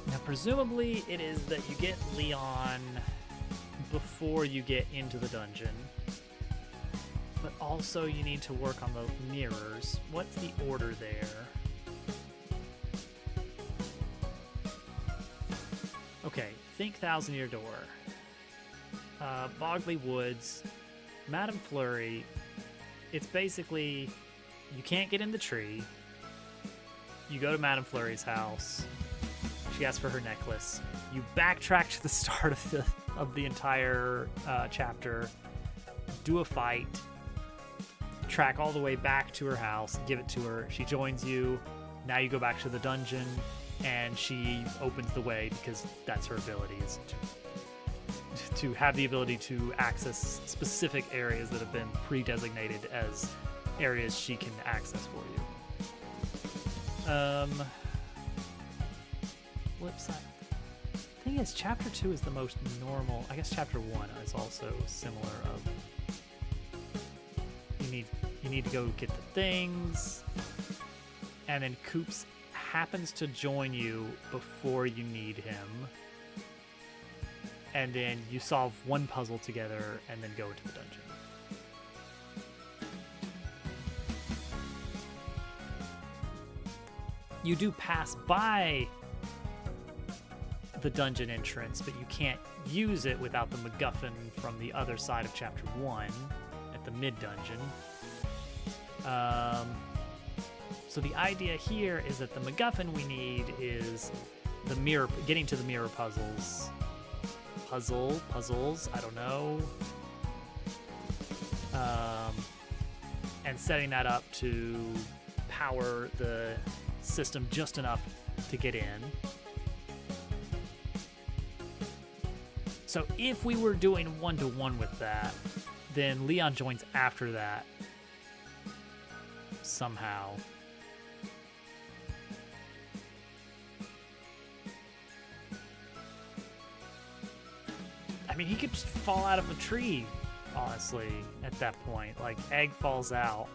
Now, presumably, it is that you get Leon before you get into the dungeon, but also you need to work on the mirrors. What's the order there? Okay, think Thousand Year Door, Bogley Woods, Madame Flurry, it's basically you can't get in the tree. You go to Madame Flurry's house. She asks for her necklace. You backtrack to the start of the entire chapter, do a fight, track all the way back to her house, give it to her. She joins you. Now you go back to the dungeon, and she opens the way because that's her ability, is to have the ability to access specific areas that have been pre-designated as areas she can access for you. Flip side. Thing is, chapter 2 is the most normal. I guess chapter 1 is also similar. You need to go get the things, and then Koops happens to join you before you need him, and then you solve one puzzle together, and then go into the dungeon. You do pass by the dungeon entrance, but you can't use it without the MacGuffin from the other side of chapter 1 at the mid-dungeon. So the idea here is that the MacGuffin we need is the mirror, getting to the mirror puzzles. Puzzles, I don't know. And setting that up to power the system just enough to get in. So if we were doing 1-to-1 with that, then Leon joins after that somehow. I mean, he could just fall out of a tree, honestly, at that point. Like, Egg falls out.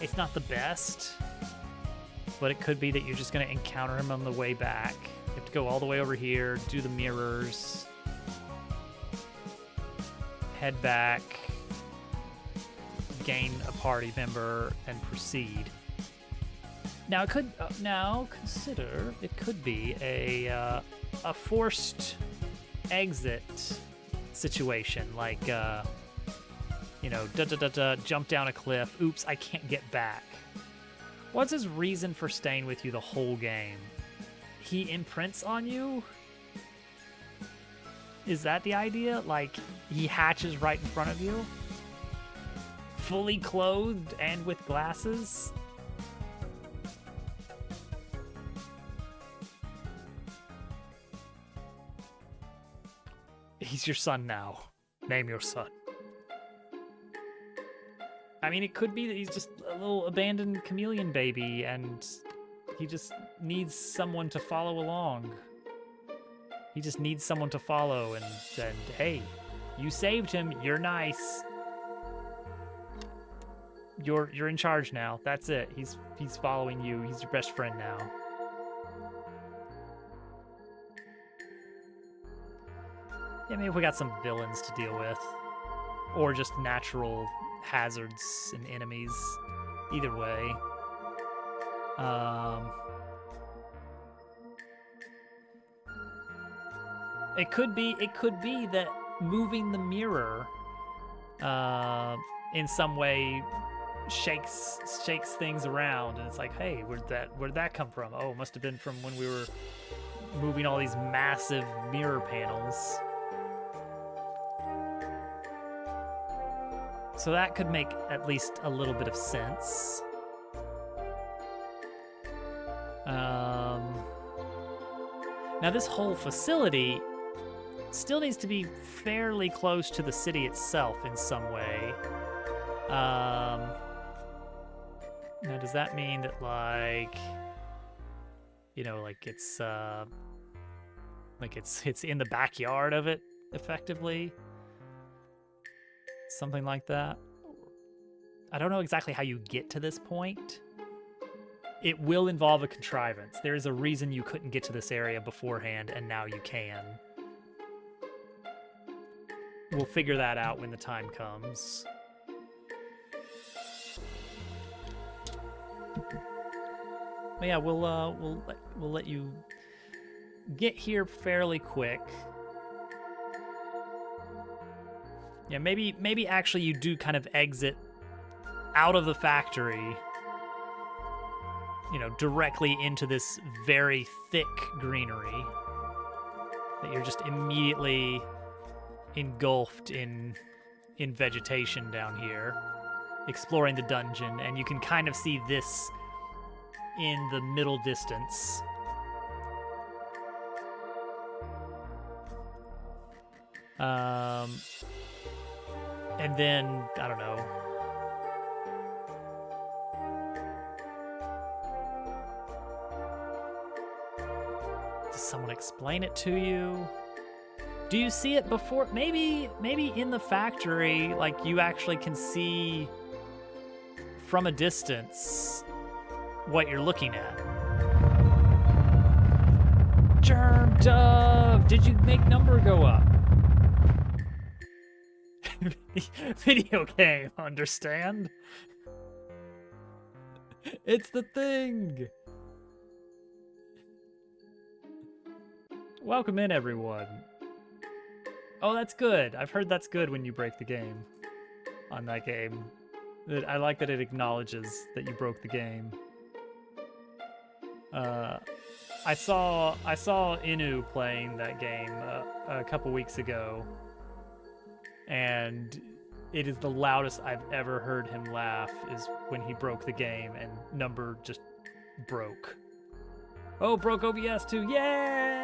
It's not the best, but it could be that you're just going to encounter him on the way back. You have to go all the way over here, do the mirrors, head back, gain a party member, and proceed. Now it could consider it could be a forced exit situation, like jump down a cliff. Oops, I can't get back. What's his reason for staying with you the whole game? He imprints on you? Is that the idea? Like, he hatches right in front of you? Fully clothed and with glasses? He's your son now. Name your son. I mean, it could be that he's just a little abandoned chameleon baby and he just needs someone to follow along. He just needs someone to follow and hey, you saved him. You're nice. You're in charge now. That's it. He's following you. He's your best friend now. Yeah, maybe we got some villains to deal with. Or just natural hazards and enemies. Either way. It could be that moving the mirror in some way shakes things around, and it's like, hey, where'd that come from? Oh, it must have been from when we were moving all these massive mirror panels. So that could make at least a little bit of sense. Now this whole facility still needs to be fairly close to the city itself in some way. Now does that mean that it's in the backyard of it effectively? Something like that. I don't know exactly how you get to this point. It will involve a contrivance. There is a reason you couldn't get to this area beforehand, and now you can. We'll figure that out when the time comes. But yeah, we'll let you get here fairly quick. Yeah, maybe actually you do kind of exit out of the factory, you know, directly into this very thick greenery that you're just immediately engulfed in vegetation down here, exploring the dungeon, and you can kind of see this in the middle distance. And then, I don't know. Does someone explain it to you? Do you see it before? Maybe in the factory, like you actually can see from a distance what you're looking at. Germ Dove, did you make number go up? Video game, understand? It's the thing. Welcome in, everyone. Oh, that's good. I've heard that's good when you break the game on that game. I like that it acknowledges that you broke the game. I saw Inu playing that game a couple weeks ago, and it is the loudest I've ever heard him laugh is when he broke the game and number just broke. Oh, broke OBS too. Yay!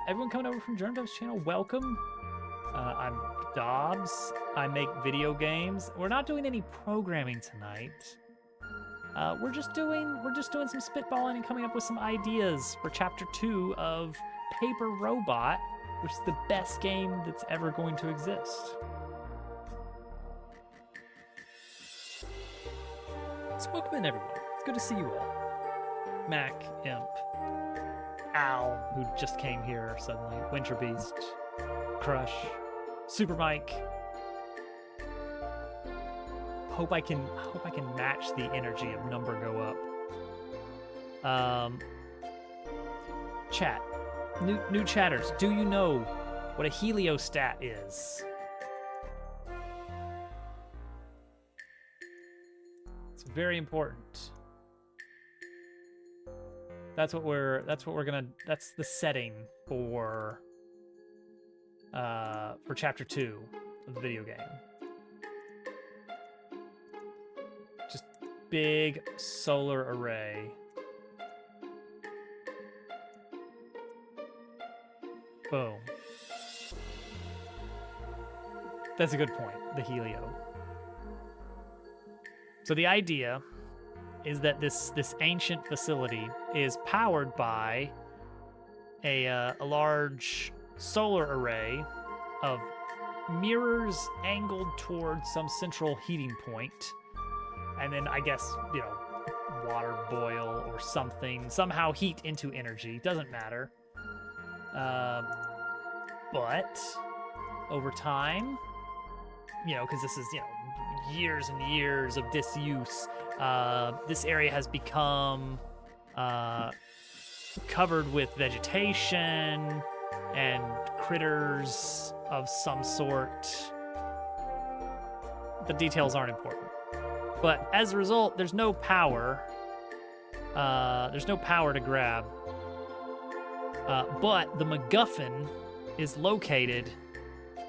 Everyone coming over from Germ Dove's channel, welcome. I'm Dobbs. I make video games. We're not doing any programming tonight. We're just doing some spitballing and coming up with some ideas for Chapter 2 of Paper Robot, which is the best game that's ever going to exist. So welcome in, everyone. It's good to see you all. Mac, Imp, Al, who just came here suddenly, Winter Beast, Crush, Super Mike. Hope I can match the energy of number go up. Chat. New chatters, do you know what a heliostat is? It's very important. That's the setting for chapter 2 of the video game. Just big solar array. Boom. That's a good point, the helio. So the idea is that this ancient facility is powered by a large solar array of mirrors angled towards some central heating point, and then I guess, water boil or something, somehow heat into energy, doesn't matter. But over time, because this is, years and years of disuse, this area has become covered with vegetation and critters of some sort. The details aren't important. But as a result, there's no power. There's no power to grab. But the MacGuffin is located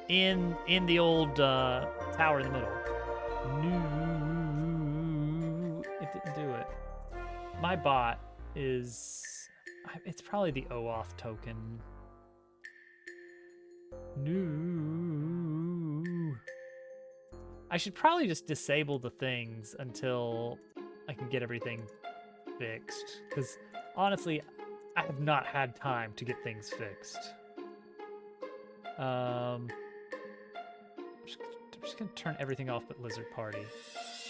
in the old tower in the middle. No, it didn't do it. My bot is... It's probably the OAuth token. No. I should probably just disable the things until I can get everything fixed. Because honestly, I have not had time to get things fixed. I'm just gonna turn everything off but Lizard Party.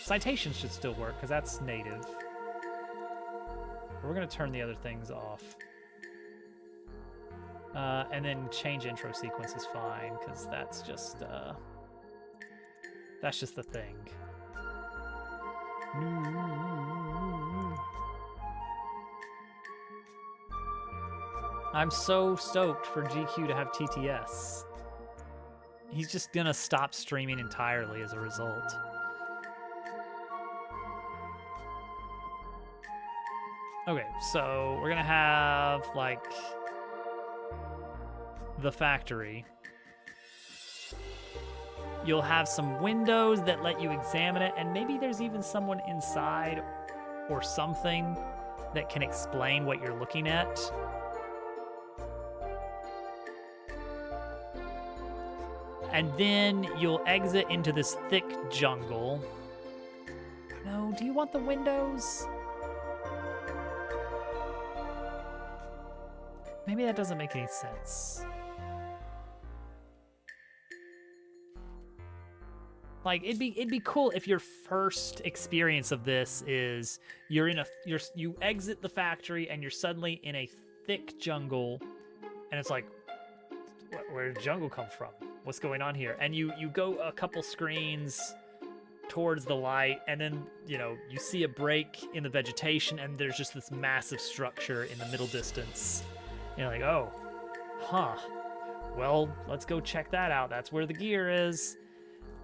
Citations should still work because that's native. But we're gonna turn the other things off. And then change intro sequence is fine because that's just the thing. I'm so stoked for GQ to have TTS. He's just gonna stop streaming entirely as a result. Okay, so we're gonna have, like, the factory. You'll have some windows that let you examine it, and maybe there's even someone inside or something that can explain what you're looking at. And then you'll exit into this thick jungle. No, do you want the windows? Maybe that doesn't make any sense. Like, it'd be cool if your first experience of this is you exit the factory and you're suddenly in a thick jungle, and it's like, where did the jungle come from? What's going on here? And you go a couple screens towards the light, and then you see a break in the vegetation, and there's just this massive structure in the middle distance. And you're like, oh, huh. Well, let's go check that out. That's where the gear is.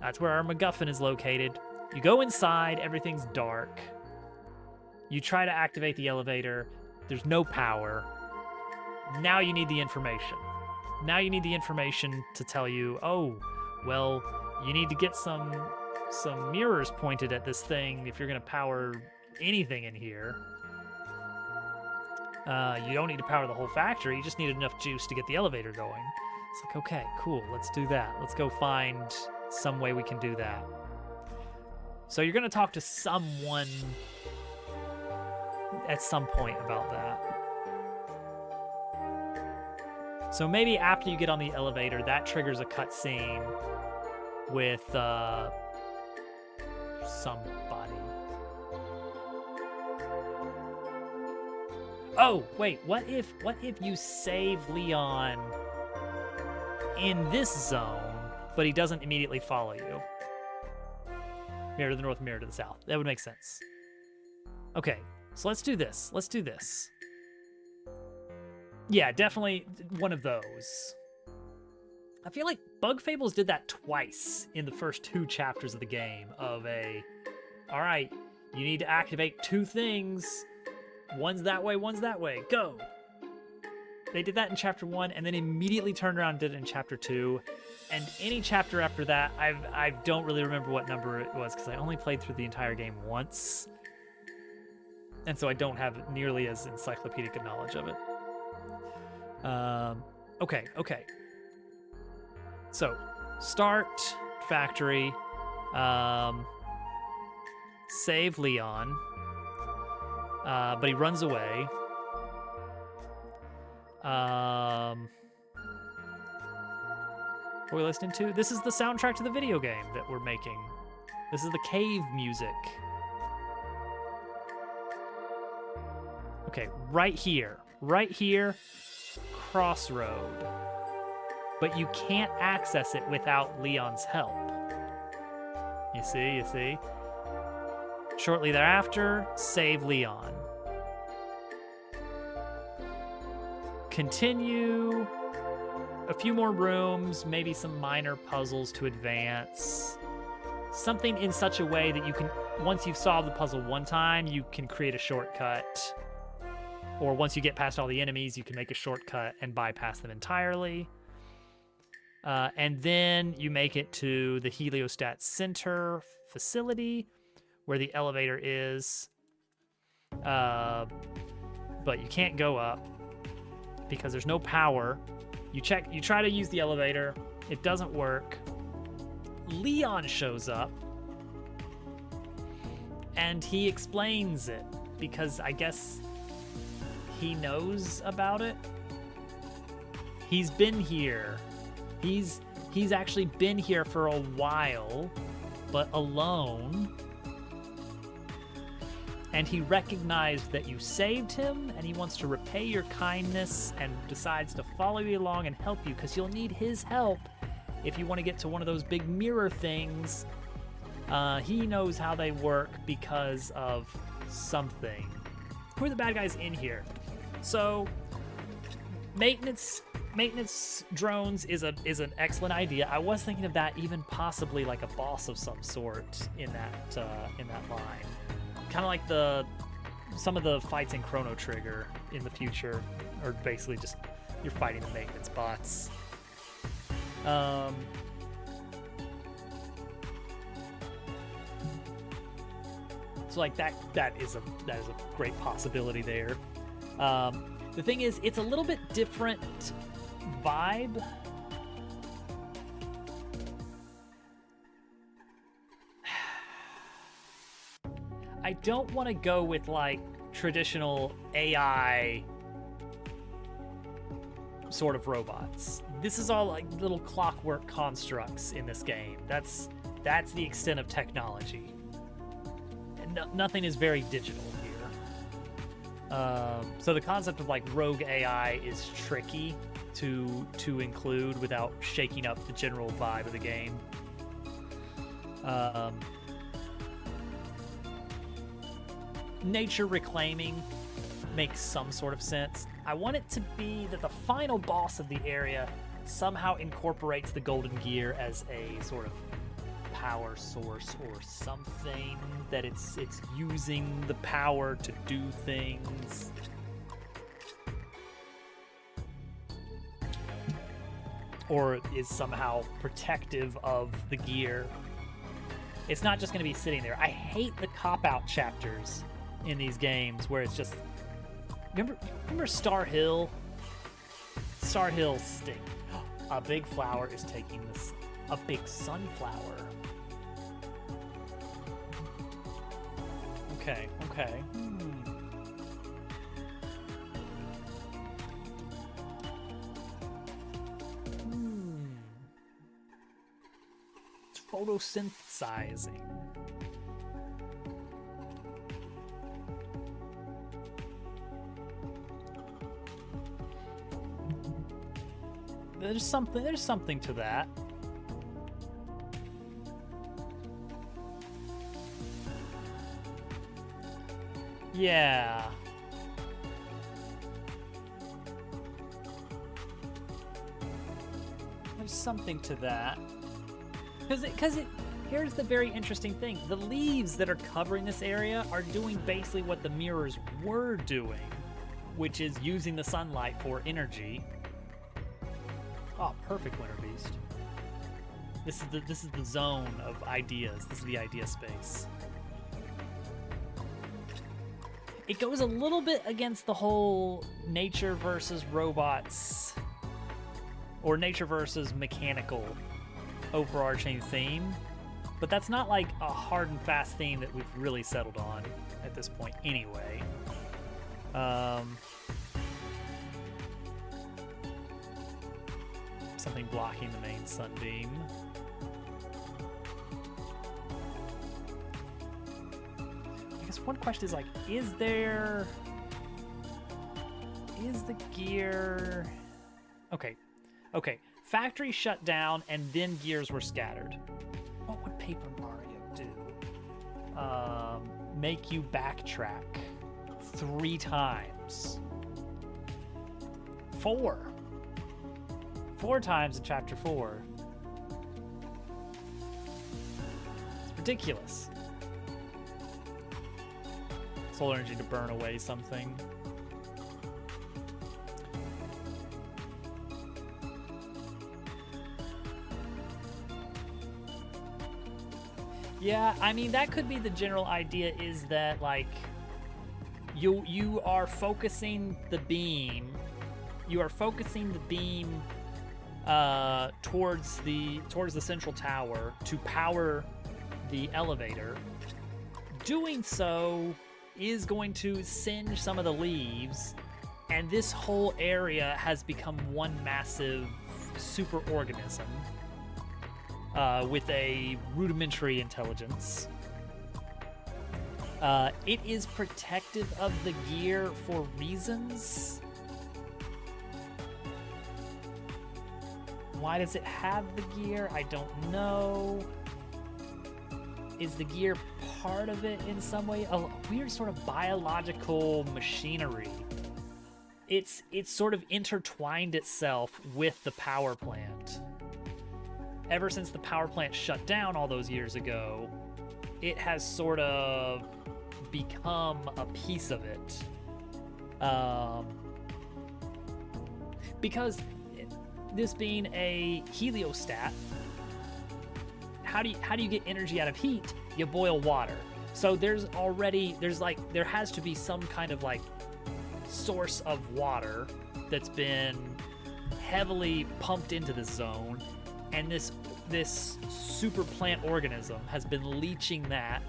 That's where our MacGuffin is located. You go inside, everything's dark. You try to activate the elevator. There's no power. Now you need the information. Now you need the information to tell you, oh, well, you need to get some mirrors pointed at this thing if you're gonna power anything in here. You don't need to power the whole factory, you just need enough juice to get the elevator going. It's like, okay, cool, let's do that. Let's go find some way we can do that. So you're gonna talk to someone at some point about that. So maybe after you get on the elevator, that triggers a cutscene with somebody. Oh, wait, what if you save Leon in this zone, but he doesn't immediately follow you? Mirror to the north, mirror to the south. That would make sense. Okay, so let's do this. Let's do this. Yeah, definitely one of those. I feel like Bug Fables did that twice in the first 2 chapters of the game of all right, you need to activate 2 things. One's that way, go. They did that in chapter 1 and then immediately turned around and did it in chapter 2. And any chapter after that, I don't really remember what number it was because I only played through the entire game once. And so I don't have nearly as encyclopedic a knowledge of it. Okay. So, start factory, save Leon, but he runs away. What are we listening to? This is the soundtrack to the video game that we're making. This is the cave music. Okay, right here, crossroad. But you can't access it without Leon's help. You see? Shortly thereafter, save Leon. Continue. A few more rooms, maybe some minor puzzles to advance. Something in such a way that you can, once you've solved the puzzle one time, you can create a shortcut. Or once you get past all the enemies, you can make a shortcut and bypass them entirely. And then you make it to the Heliostat Center facility, where the elevator is. But you can't go up because there's no power. You try to use the elevator, it doesn't work. Leon shows up, and he explains it because I guess he knows about it. He's been here. He's actually been here for a while, but alone. And he recognized that you saved him, and he wants to repay your kindness and decides to follow you along and help you, because you'll need his help if you want to get to one of those big mirror things. He knows how they work because of something. Who are the bad guys in here? So, maintenance drones is an excellent idea. I was thinking of that, even possibly like a boss of some sort in that line, kind of like some of the fights in Chrono Trigger in the future, or basically just you're fighting the maintenance bots. So like that is a great possibility there. The thing is, it's a little bit different vibe. I don't want to go with like traditional AI sort of robots. This is all like little clockwork constructs in this game. That's the extent of technology. And nothing is very digital here. So the concept of like rogue AI is tricky to include without shaking up the general vibe of the game. Nature reclaiming makes some sort of sense. I want it to be that the final boss of the area somehow incorporates the golden gear as a sort of power source or something, that it's using the power to do things. Or is somehow protective of the gear. It's not just going to be sitting there. I hate the cop-out chapters in these games where it's just... Remember Star Hill? Star Hill stink. A big flower is taking this. A big sunflower. Okay. It's photosynthesizing. There's something to that. Yeah. There's something to that. Because here's the very interesting thing. The leaves that are covering this area are doing basically what the mirrors were doing, which is using the sunlight for energy. Oh, perfect, Winter Beast. This is the zone of ideas. This is the idea space. It goes a little bit against the whole nature versus robots or nature versus mechanical overarching theme, but that's not like a hard and fast theme that we've really settled on at this point anyway. Something blocking the main sunbeam. I guess one question is like, is the gear... Okay. Factory shut down and then gears were scattered. What would Paper Mario do? Make you backtrack 3 times. 4 times in chapter 4. It's ridiculous. Solar energy to burn away something. Yeah, I mean, that could be the general idea, is that like you are focusing the beam. You are focusing the beam towards the central tower to power the elevator. Doing so is going to singe some of the leaves, and this whole area has become one massive super organism with a rudimentary intelligence. It is protective of the gear for reasons. Why does it have the gear? I don't know. Is the gear part of it in some way? A weird sort of biological machinery. it's sort of intertwined itself with the power plant. Ever since the power plant shut down all those years ago, it has sort of become a piece of it. Because this being a heliostat, how do you get energy out of heat? You boil water. So there has to be some kind of like source of water that's been heavily pumped into the zone, and this super plant organism has been leaching that,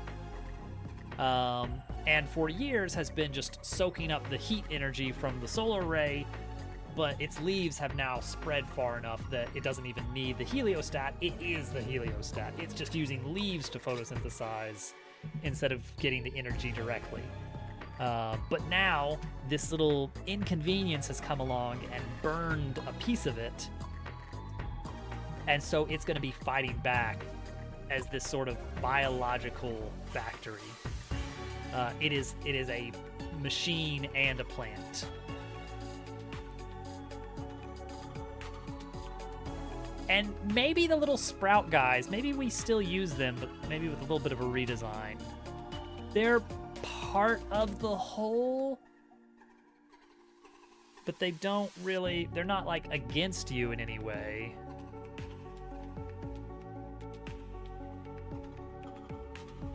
and for years has been just soaking up the heat energy from the solar array, but its leaves have now spread far enough that it doesn't even need the heliostat. It is the heliostat. It's just using leaves to photosynthesize instead of getting the energy directly. But now this little inconvenience has come along and burned a piece of it, and so it's going to be fighting back as this sort of biological factory. It is a machine and a plant. And maybe the little sprout guys, maybe we still use them, but maybe with a little bit of a redesign. They're part of the whole, but they're not like against you in any way.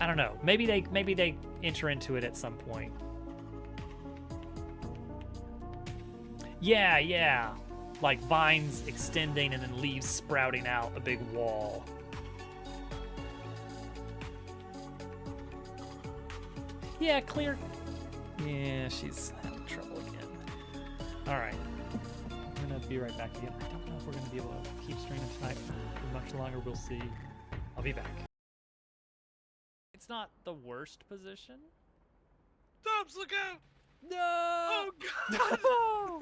I don't know. Maybe they enter into it at some point. Yeah. Like vines extending and then leaves sprouting out a big wall. Yeah, clear. Yeah, she's having trouble again. All right. I'm gonna be right back again. I don't know if we're gonna be able to keep streaming tonight for much longer. We'll see. I'll be back. It's not the worst position. Dubs, look out! No! Oh god! No!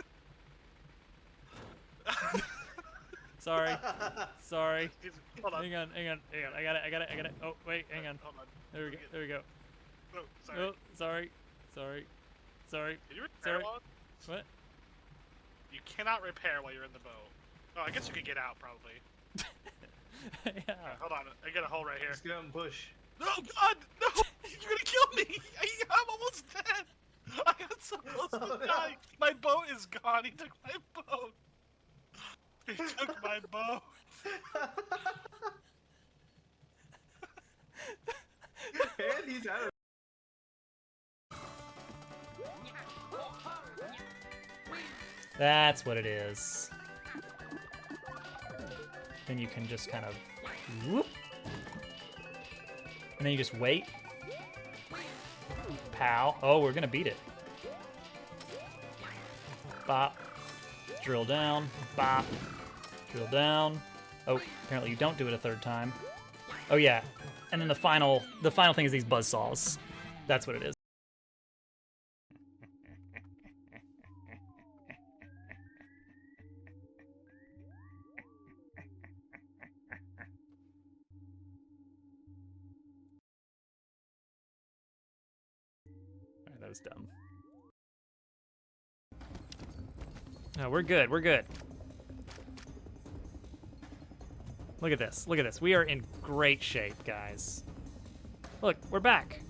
Sorry. Hold on. Hang on. I got it. Oh, wait, hang on. Hold on. There we go. Oh, sorry. Oh, sorry. Can you repair Sorry. one? What? You cannot repair while you're in the boat. Oh, I guess you could get out, probably. Yeah. Alright, hold on. I got a hole right here. Let's get out and push. No, God! No! You're gonna kill me! I'm almost dead! I got so close to dying! My boat is gone! He took my boat! He took my boat! And he's out of That's what it is. Then you can just kind of whoop. And then you just wait. Pow. Oh, we're gonna beat it. Bop. Drill down. Bop. Drill down. Oh, apparently you don't do it a third time. Oh yeah. And then the final thing is these buzzsaws. That's what it is. Alright, that was dumb. No, we're good. Look at this. We are in great shape, guys. Look, we're back.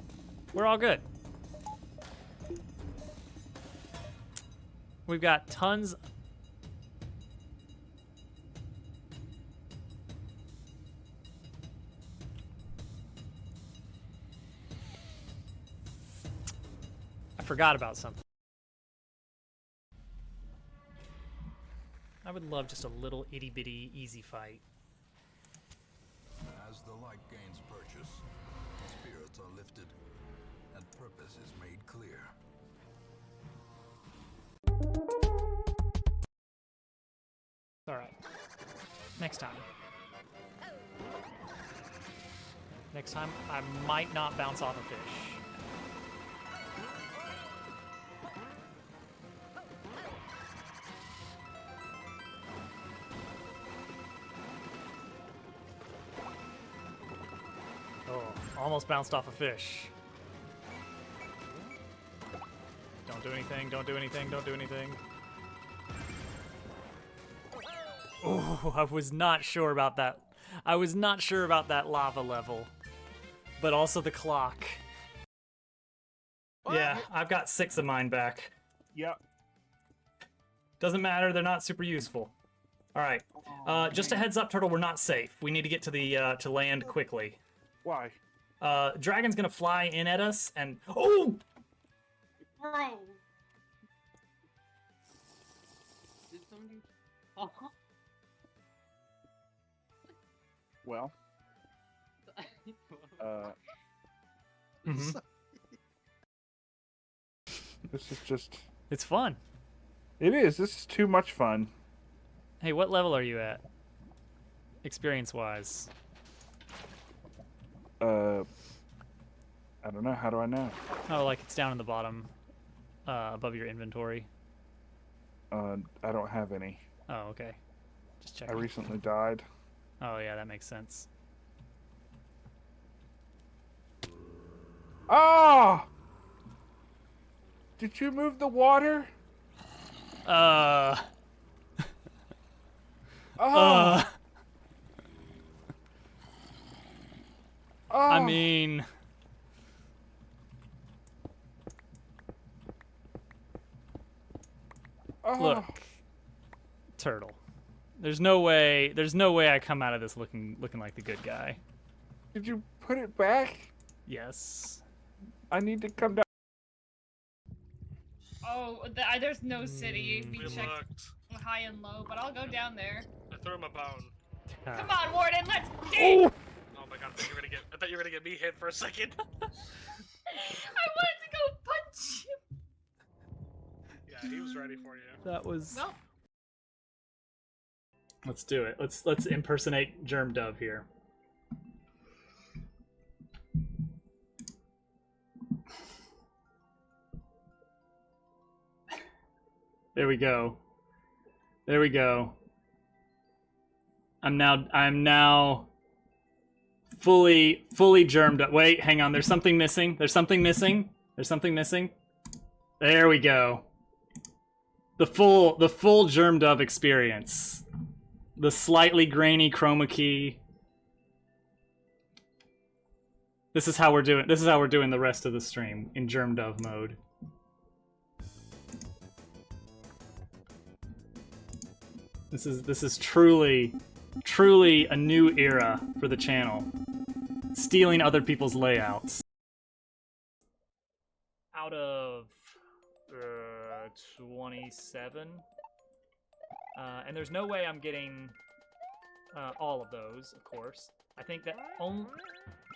We're all good. We've got tons. I forgot about something. I would love just a little itty-bitty easy fight. As the light gains purchase, spirits are lifted, and purpose is made clear. Alright. Next time. Next time, I might not bounce off a fish. Almost bounced off a fish. Don't do anything. Oh, I was not sure about that. I was not sure about that lava level. But also the clock. Yeah, I've got 6 of mine back. Yep. Doesn't matter, they're not super useful. Alright. Just a heads up, Turtle, we're not safe. We need to get to the to land quickly. Why? Dragon's gonna fly in at us and oh! Bro. Did somebody? Uh-huh. Well. Mhm. This is just. It's fun. It is. This is too much fun. Hey, what level are you at? Experience-wise. I don't know. How do I know? Oh, like it's down in the bottom, above your inventory. I don't have any. Oh, okay. Just check. I recently died. Oh, yeah, that makes sense. Ah! Did you move the water? Ah. I mean... Look, Turtle. There's no way I come out of this looking like the good guy. Did you put it back? Yes. I need to come down. Oh, there's no city. We We checked looked. high and low, but I'll go down there. I threw him a bone. Come on, Warden, let's dig! Oh my god, I thought you were gonna get me hit for a second. I wanted to go punch him. Yeah, he was ready for you. That was... Well, Let's do it. Let's impersonate Germ Dove here. There we go. There we go. I'm now fully germed up. Wait, hang on. There's something missing. There's something missing. There we go. The full germed up experience. The slightly grainy chroma key. This is how we're doing the rest of the stream in Germ Dove mode. This is truly a new era for the channel. Stealing other people's layouts. Out of 27. And there's no way I'm getting all of those, of course. I think that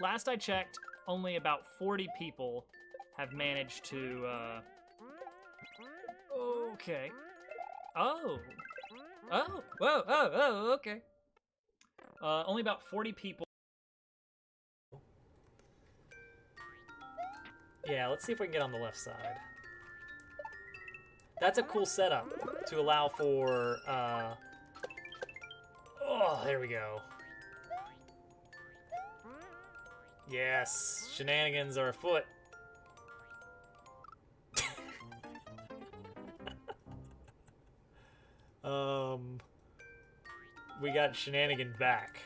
last I checked, only about 40 people have managed to okay. Oh, whoa, oh, okay. Only about 40 people. Yeah, let's see if we can get on the left side. That's a cool setup to allow for, oh, there we go. Yes, shenanigans are afoot. We got shenanigan back.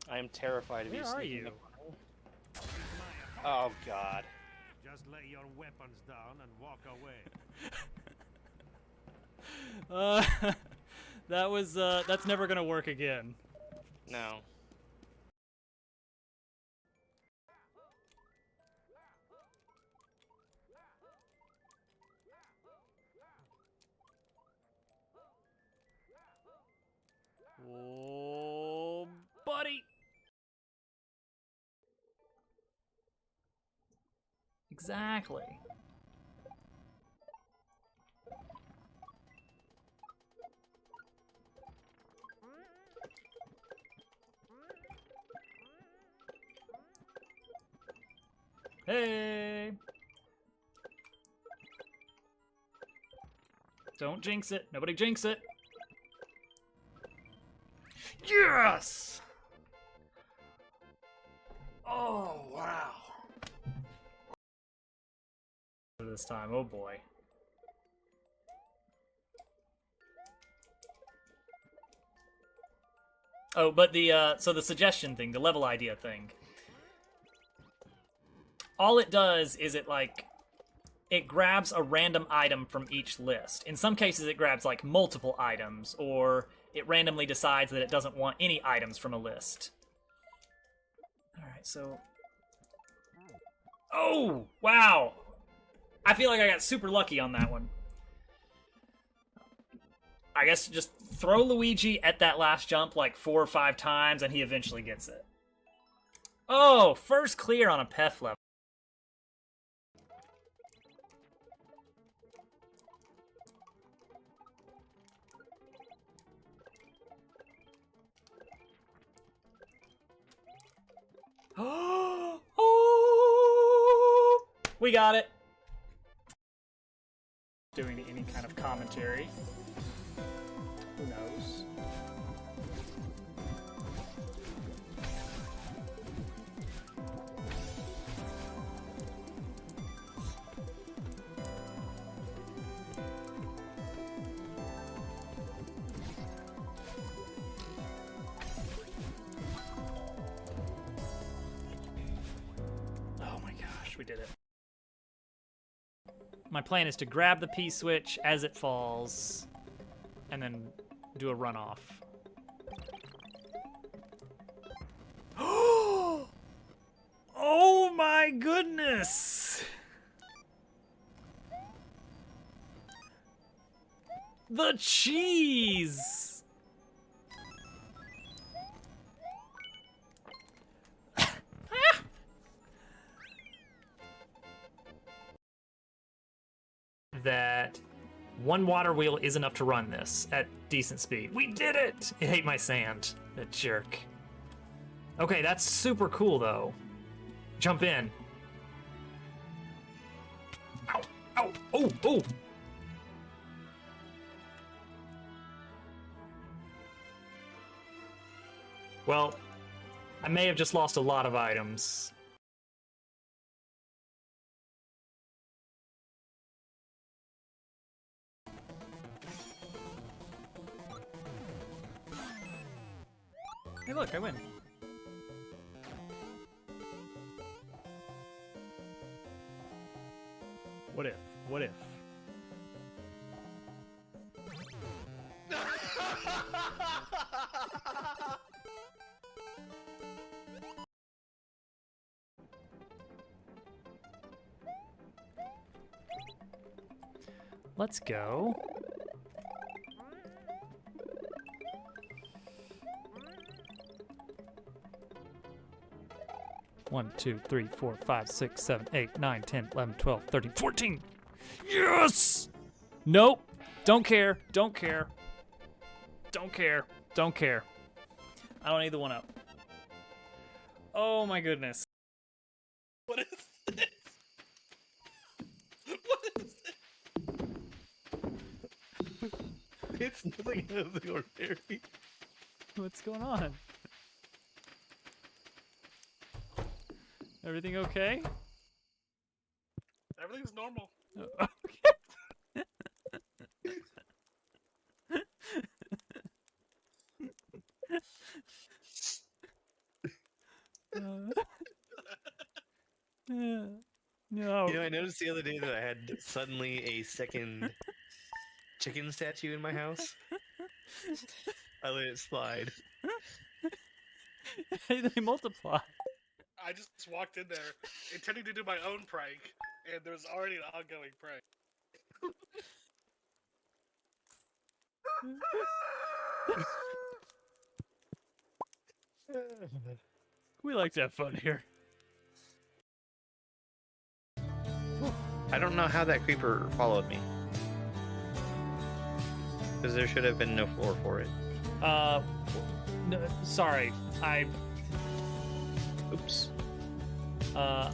I am terrified of you. Where are sneaking you? up. Oh God. Just lay your weapons down and walk away. That was, that's never gonna work again. No. Oh, buddy! Exactly. Hey! Don't jinx it. Nobody jinx it. Yes! Oh, wow. This time, oh boy. Oh, but so the suggestion thing, the level idea thing. All it does is it grabs a random item from each list. In some cases, it grabs, like, multiple items, or it randomly decides that it doesn't want any items from a list. Alright, so... Oh! Wow! I feel like I got super lucky on that one. I guess just throw Luigi at that last jump like 4 or 5 times, and he eventually gets it. Oh! First clear on a Peth level. Oh! We got it. Doing any kind of commentary. Who knows? Oh my gosh, we did it. My plan is to grab the P-switch as it falls, and then do a runoff. Oh my goodness! The cheese! That one water wheel is enough to run this at decent speed. We did it! I hate my sand. That jerk. Okay, that's super cool, though. Jump in. Ow! Ow! Oh! Oh! Well, I may have just lost a lot of items. Hey, look, I win. What if? What if? Let's go. One, 2, 3, 4, 5, 6, 7, 8, 9, 10, 11, 12, 13, 14! Yes! Nope. Don't care. Don't care. Don't care. Don't care. I don't need the one up. Oh my goodness. What is this? What is this? It's nothing out of the ordinary. What's going on? Everything okay? Everything's normal. Okay. No. You know, I noticed the other day that I had suddenly a second chicken statue in my house. I let it slide. They multiply. I just walked in there intending to do my own prank, and there's already an ongoing prank. We like to have fun here. I don't know how that creeper followed me. Because there should have been no floor for it. No, sorry. Oops. I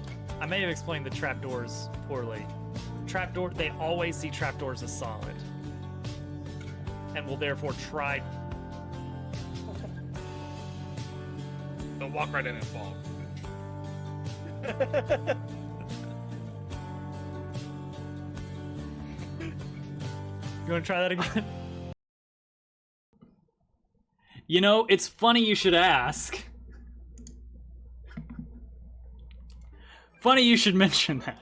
may have explained the trapdoors poorly. They always see trapdoors as solid. And will therefore try... gonna walk right in and fall. You want to try that again? You know, it's funny you should ask. Funny you should mention that.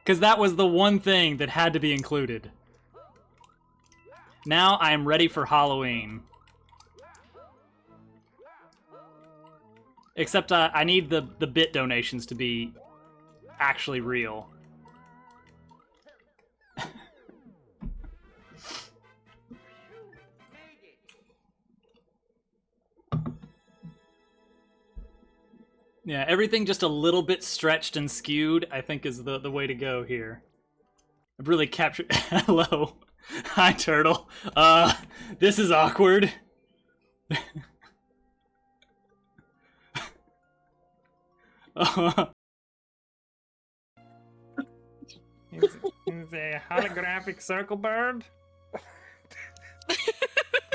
Because that was the one thing that had to be included. Now I am ready for Halloween. Except I need the bit donations to be actually real. Yeah, everything just a little bit stretched and skewed, I think is the way to go here. I've really captured... Hello. Hi, Turtle. This is awkward. He's a holographic circle bird.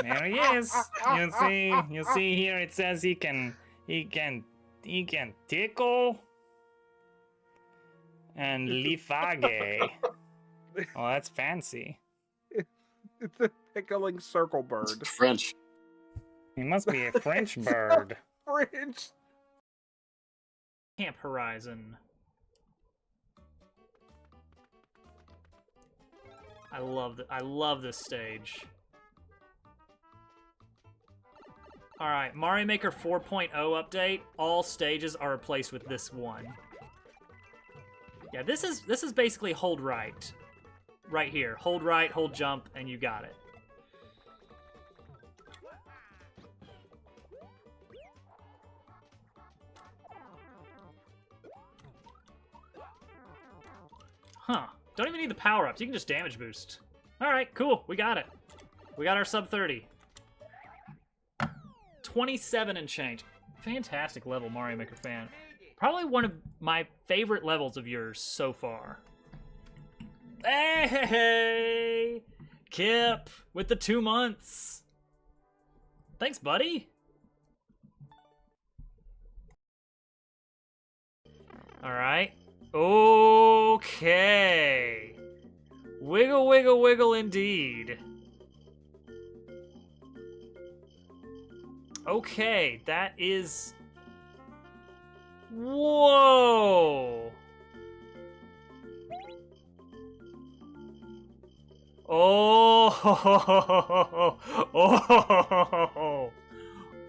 There he is. You'll see here it says he can tickle and lifage. Oh, that's fancy. It's a tickling circle bird. French. He must be a French bird. French. Camp Horizon. I love this stage. Alright, Mario Maker 4.0 update. All stages are replaced with this one. Yeah, this is basically hold right. Right here. Hold right, hold jump, and you got it. Huh. Don't even need the power-ups. You can just damage boost. Alright, cool. We got it. We got our sub 30. 27 and change. Fantastic level, Mario Maker fan. Probably one of my favorite levels of yours so far. Hey! Kip with the 2 months. Thanks, buddy. Alright. Okay. Wiggle, wiggle, wiggle indeed. Okay, that is... Whoa! Oh! Oh!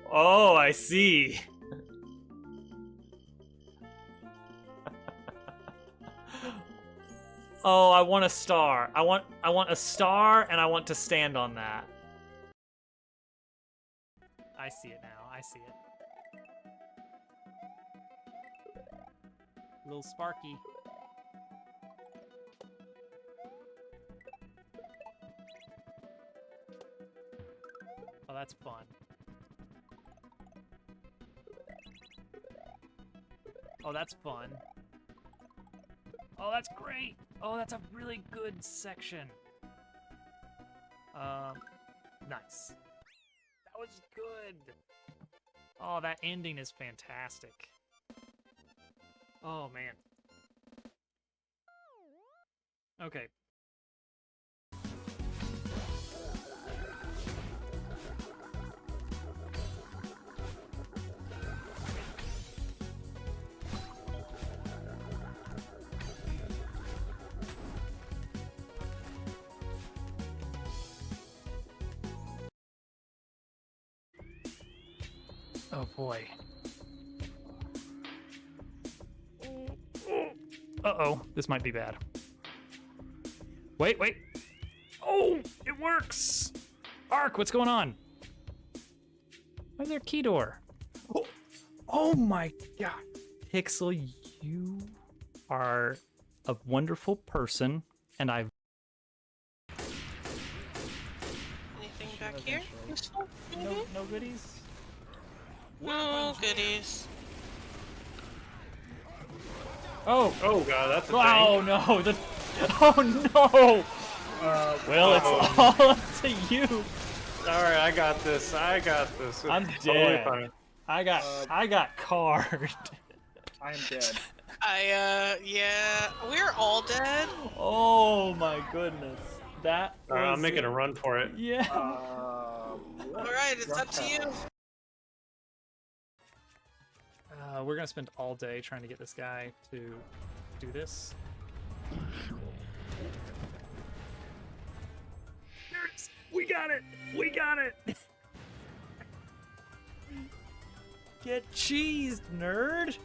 Oh, I see. Oh, I want a star. I want a star, and I want to stand on that. I see it now. I see it. Little Sparky. Oh, that's fun. Oh, that's fun. Oh, that's great. Oh, that's a really good section. Nice. That was good. Oh, that ending is fantastic. Oh, man. Okay. Oh boy. Uh-oh, this might be bad. Wait, wait. Oh, it works! Ark, what's going on? Where's there a key door? Oh my god. Pixel, you are a wonderful person, and I've... Anything back here? No goodies? No goodies. Oh! Oh god, that's a Oh no! Oh no! Well, it's all up to you. Alright, I got this. I'm Totally dead. fine. I got card. I am dead. Yeah, we're all dead. Oh my goodness. That I'm was- making a run for it. Yeah. Alright, it's up to you. We're gonna spend all day trying to get this guy to do this. Nerds, we got it! We got it! Get cheesed, nerd!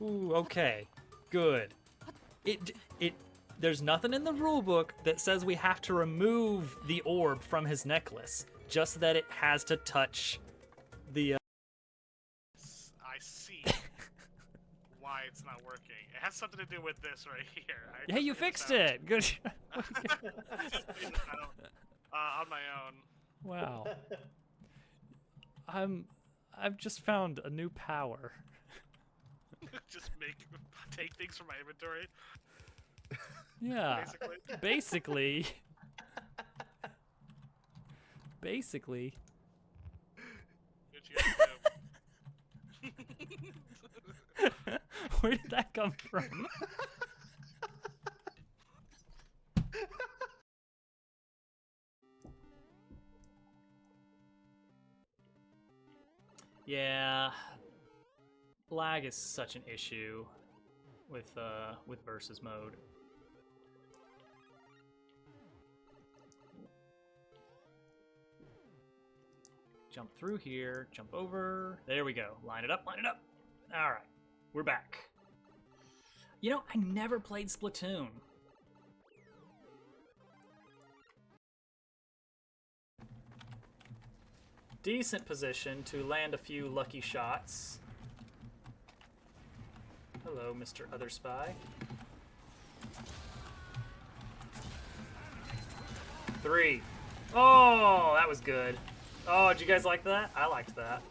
Ooh, okay. Good. There's nothing in the rulebook that says we have to remove the orb from his necklace, just that it has to touch the I see why it's not working. It has something to do with this right here. Hey, you fixed it. Good. On my own. Wow. I've just found a new power. Just take things from my inventory. Yeah. Basically. Basically. What you gonna do? Where did that come from? Yeah. Lag is such an issue with versus mode. Jump through here, jump over. There we go. Line it up, line it up. All right, we're back. You know, I never played Splatoon. Decent position to land a few lucky shots. Hello, Mr. Other Spy. 3. Oh, that was good. Oh, did you guys like that? I liked that.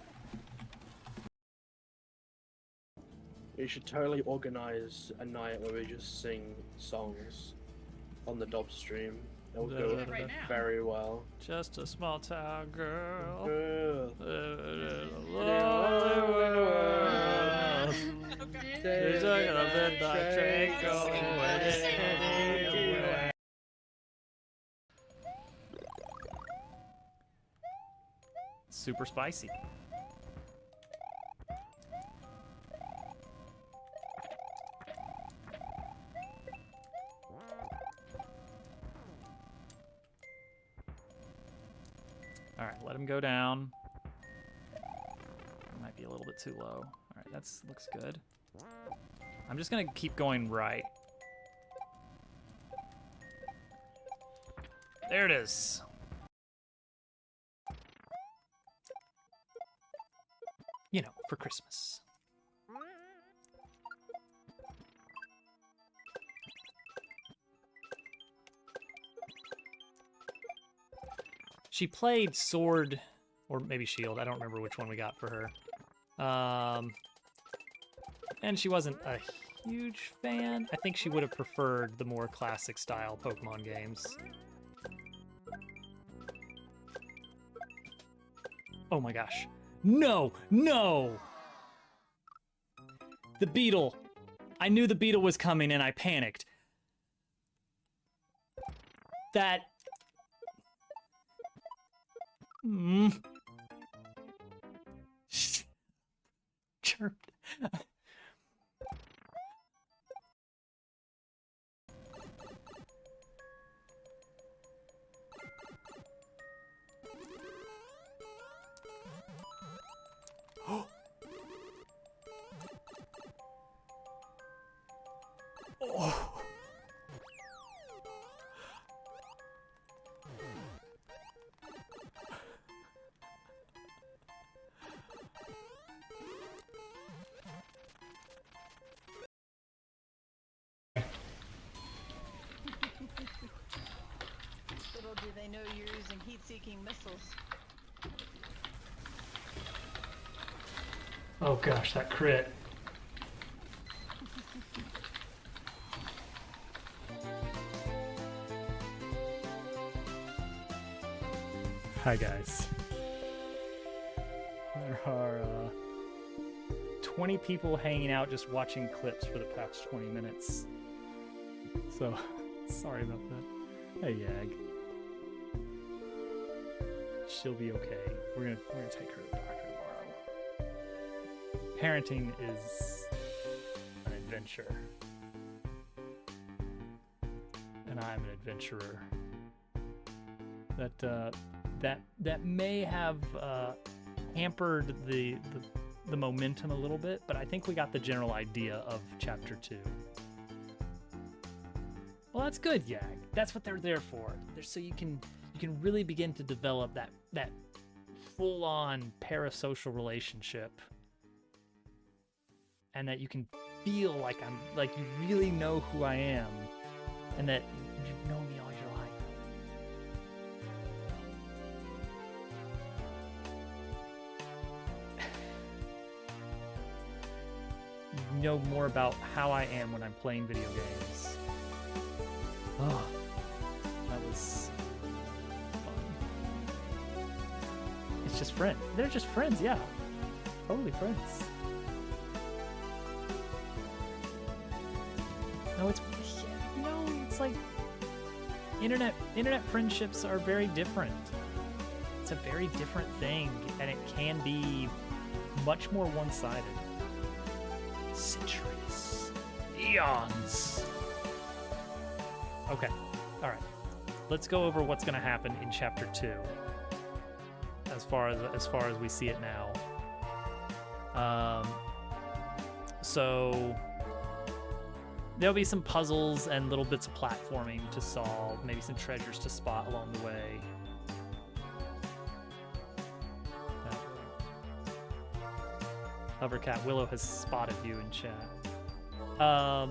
We should totally organize a night where we just sing songs on the Dob stream. That would go Right now. very well. Just a small town girl. Girl. Super spicy. Alright, let him go down. Might be a little bit too low. Alright, that's looks good. I'm just gonna keep going right. There it is. You know, for Christmas. She played Sword, or maybe Shield. I don't remember which one we got for her. And she wasn't a huge fan. I think she would have preferred the more classic style Pokemon games. Oh my gosh. No! No! The beetle! I knew the beetle was coming and I panicked. That... Chirped. Oh. Little do they know you're using heat-seeking missiles. Oh gosh, that crit. Hi guys. There are 20 people hanging out just watching clips for the past 20 minutes. So, sorry about that. Hey Yag. She'll be okay. We're gonna take her to the doctor tomorrow. Parenting is an adventure. And I'm an adventurer. That may have hampered the momentum a little bit, but I think we got the general idea of chapter 2. Well, that's good, Yag. That's what they're there for. They're so you can really begin to develop that full-on parasocial relationship, and that you can feel like you really know who I am, and that you've known me all your life. You know more about how I am when I'm playing video games. Oh, that was fun. It's just friends. They're just friends, yeah. Totally friends. No, it's like internet friendships are very different. It's a very different thing, and it can be much more one-sided. Centuries. Eons. Okay. All right. Let's go over what's going to happen in chapter 2. As far as we see it now. So there'll be some puzzles and little bits of platforming to solve, maybe some treasures to spot along the way. Hovercat Willow has spotted you in chat. What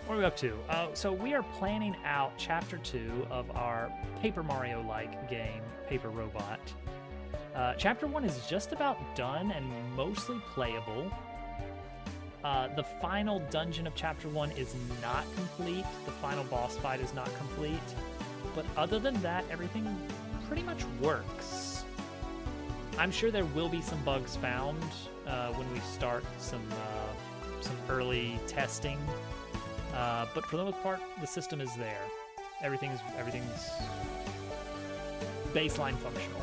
are we up to? So we are planning out chapter 2 of our Paper Mario-like game, Paper Robot. Chapter 1 is just about done and mostly playable. The final dungeon of chapter 1 is not complete. The final boss fight is not complete. But other than that, everything pretty much works. I'm sure there will be some bugs found when we start some early testing. But for the most part, the system is there. Everything's baseline functional.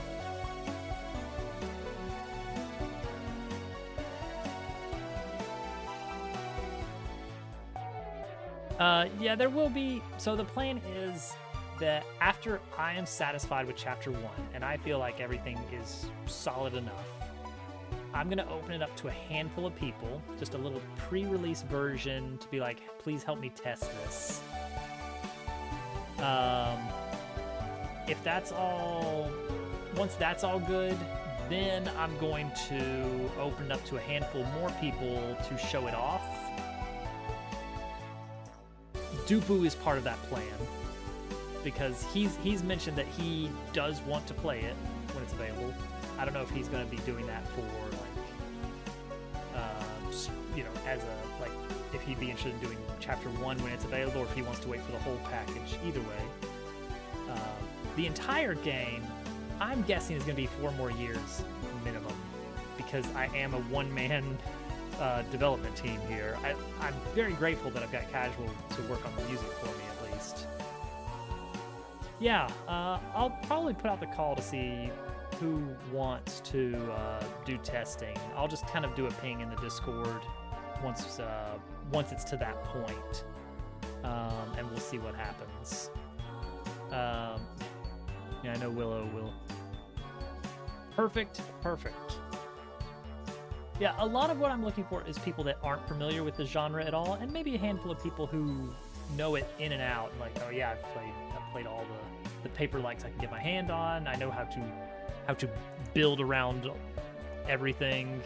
Yeah, there will be. So the plan is that after I am satisfied with chapter 1 and I feel like everything is solid enough, I'm going to open it up to a handful of people, just a little pre-release version to be like, please help me test this. If that's all, once that's all good, then I'm going to open it up to a handful more people to show it off. Dupu is part of that plan because he's mentioned that he does want to play it when it's available. I don't know if he's going to be doing that for as a if he'd be interested in doing chapter 1 when it's available, or if he wants to wait for the whole package. Either way, the entire game, I'm guessing, is going to be 4 more years minimum, because I am a one-man development team here. I'm very grateful that I've got Casual to work on the music for me, at least. Yeah, I'll probably put out the call to see who wants to do testing. I'll just kind of do a ping in the Discord once it's to that point, and we'll see what happens. Yeah, I know Willow will. Perfect. Yeah, a lot of what I'm looking for is people that aren't familiar with the genre at all, and maybe a handful of people who know it in and out. Like, oh yeah, I've played all the paper-likes I can get my hand on. I know how to build around everything.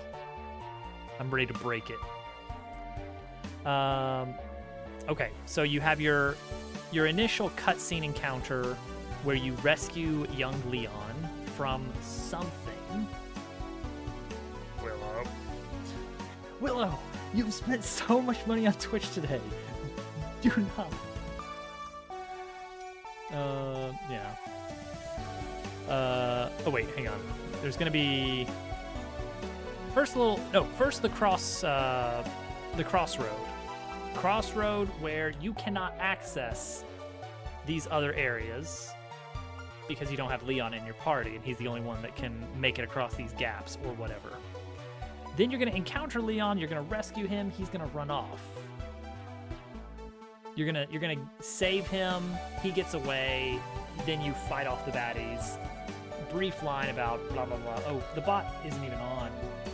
I'm ready to break it. Okay, so you have your initial cutscene encounter where you rescue young Leon from something. Willow, you've spent so much money on Twitch today. Do not. Yeah. Oh wait, hang on. There's gonna be first the crossroad where you cannot access these other areas because you don't have Leon in your party, and he's the only one that can make it across these gaps or whatever. Then you're gonna encounter Leon. You're gonna rescue him. He's gonna run off. You're gonna save him. He gets away. Then you fight off the baddies. Brief line about blah blah blah. Oh, the bot isn't even on.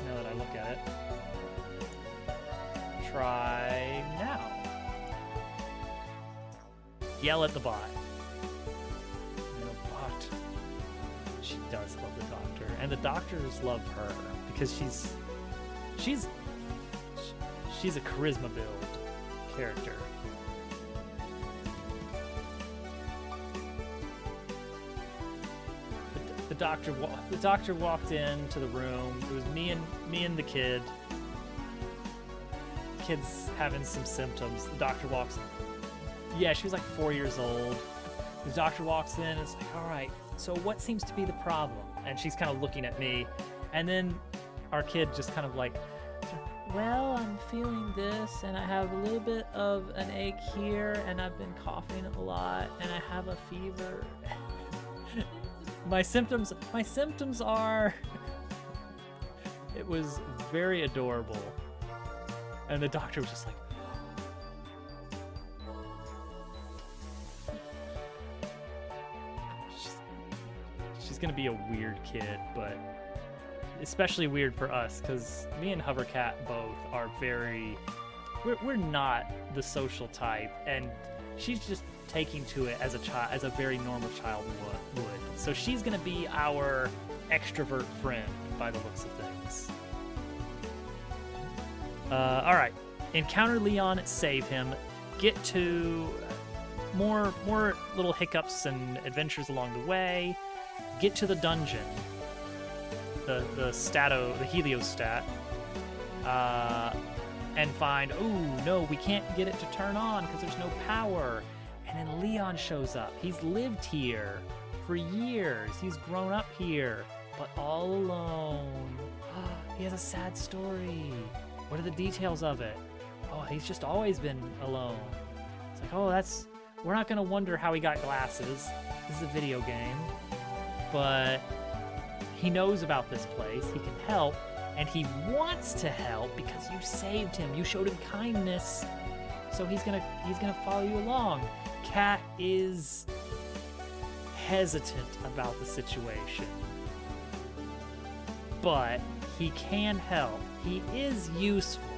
Now that I look at it. Try now. Yell at the bot. The bot. She does love the doctor, and the doctors love her because she's a charisma build character. The doctor walked into the room. It was me and the kid. Kid's having some symptoms. The doctor walks in. Yeah, she was like 4 years old. The doctor walks in and it's like, all right, so what seems to be the problem? And she's kind of looking at me. And then our kid just kind of like, well, I'm feeling this, and I have a little bit of an ache here, and I've been coughing a lot, and I have a fever. My symptoms are... It was very adorable. And the doctor was just like... She's gonna be a weird kid, but especially weird for us, because me and Hovercat both are very... We're not the social type, and she's just taking to it as a very normal child would. So she's gonna be our extrovert friend by the looks of things. All right, encounter Leon, save him, get to more little hiccups and adventures along the way, get to the dungeon, the heliostat, and find, oh no, we can't get it to turn on because there's no power. And then Leon shows up. He's lived here for years. He's grown up here, but all alone. He has a sad story. What are the details of it? Oh, he's just always been alone. It's like, oh, we're not gonna wonder how he got glasses. This is a video game. But he knows about this place. He can help, and he wants to help because you saved him. You showed him kindness. So he's gonna follow you along. Cat is hesitant about the situation, but he can help. He is useful.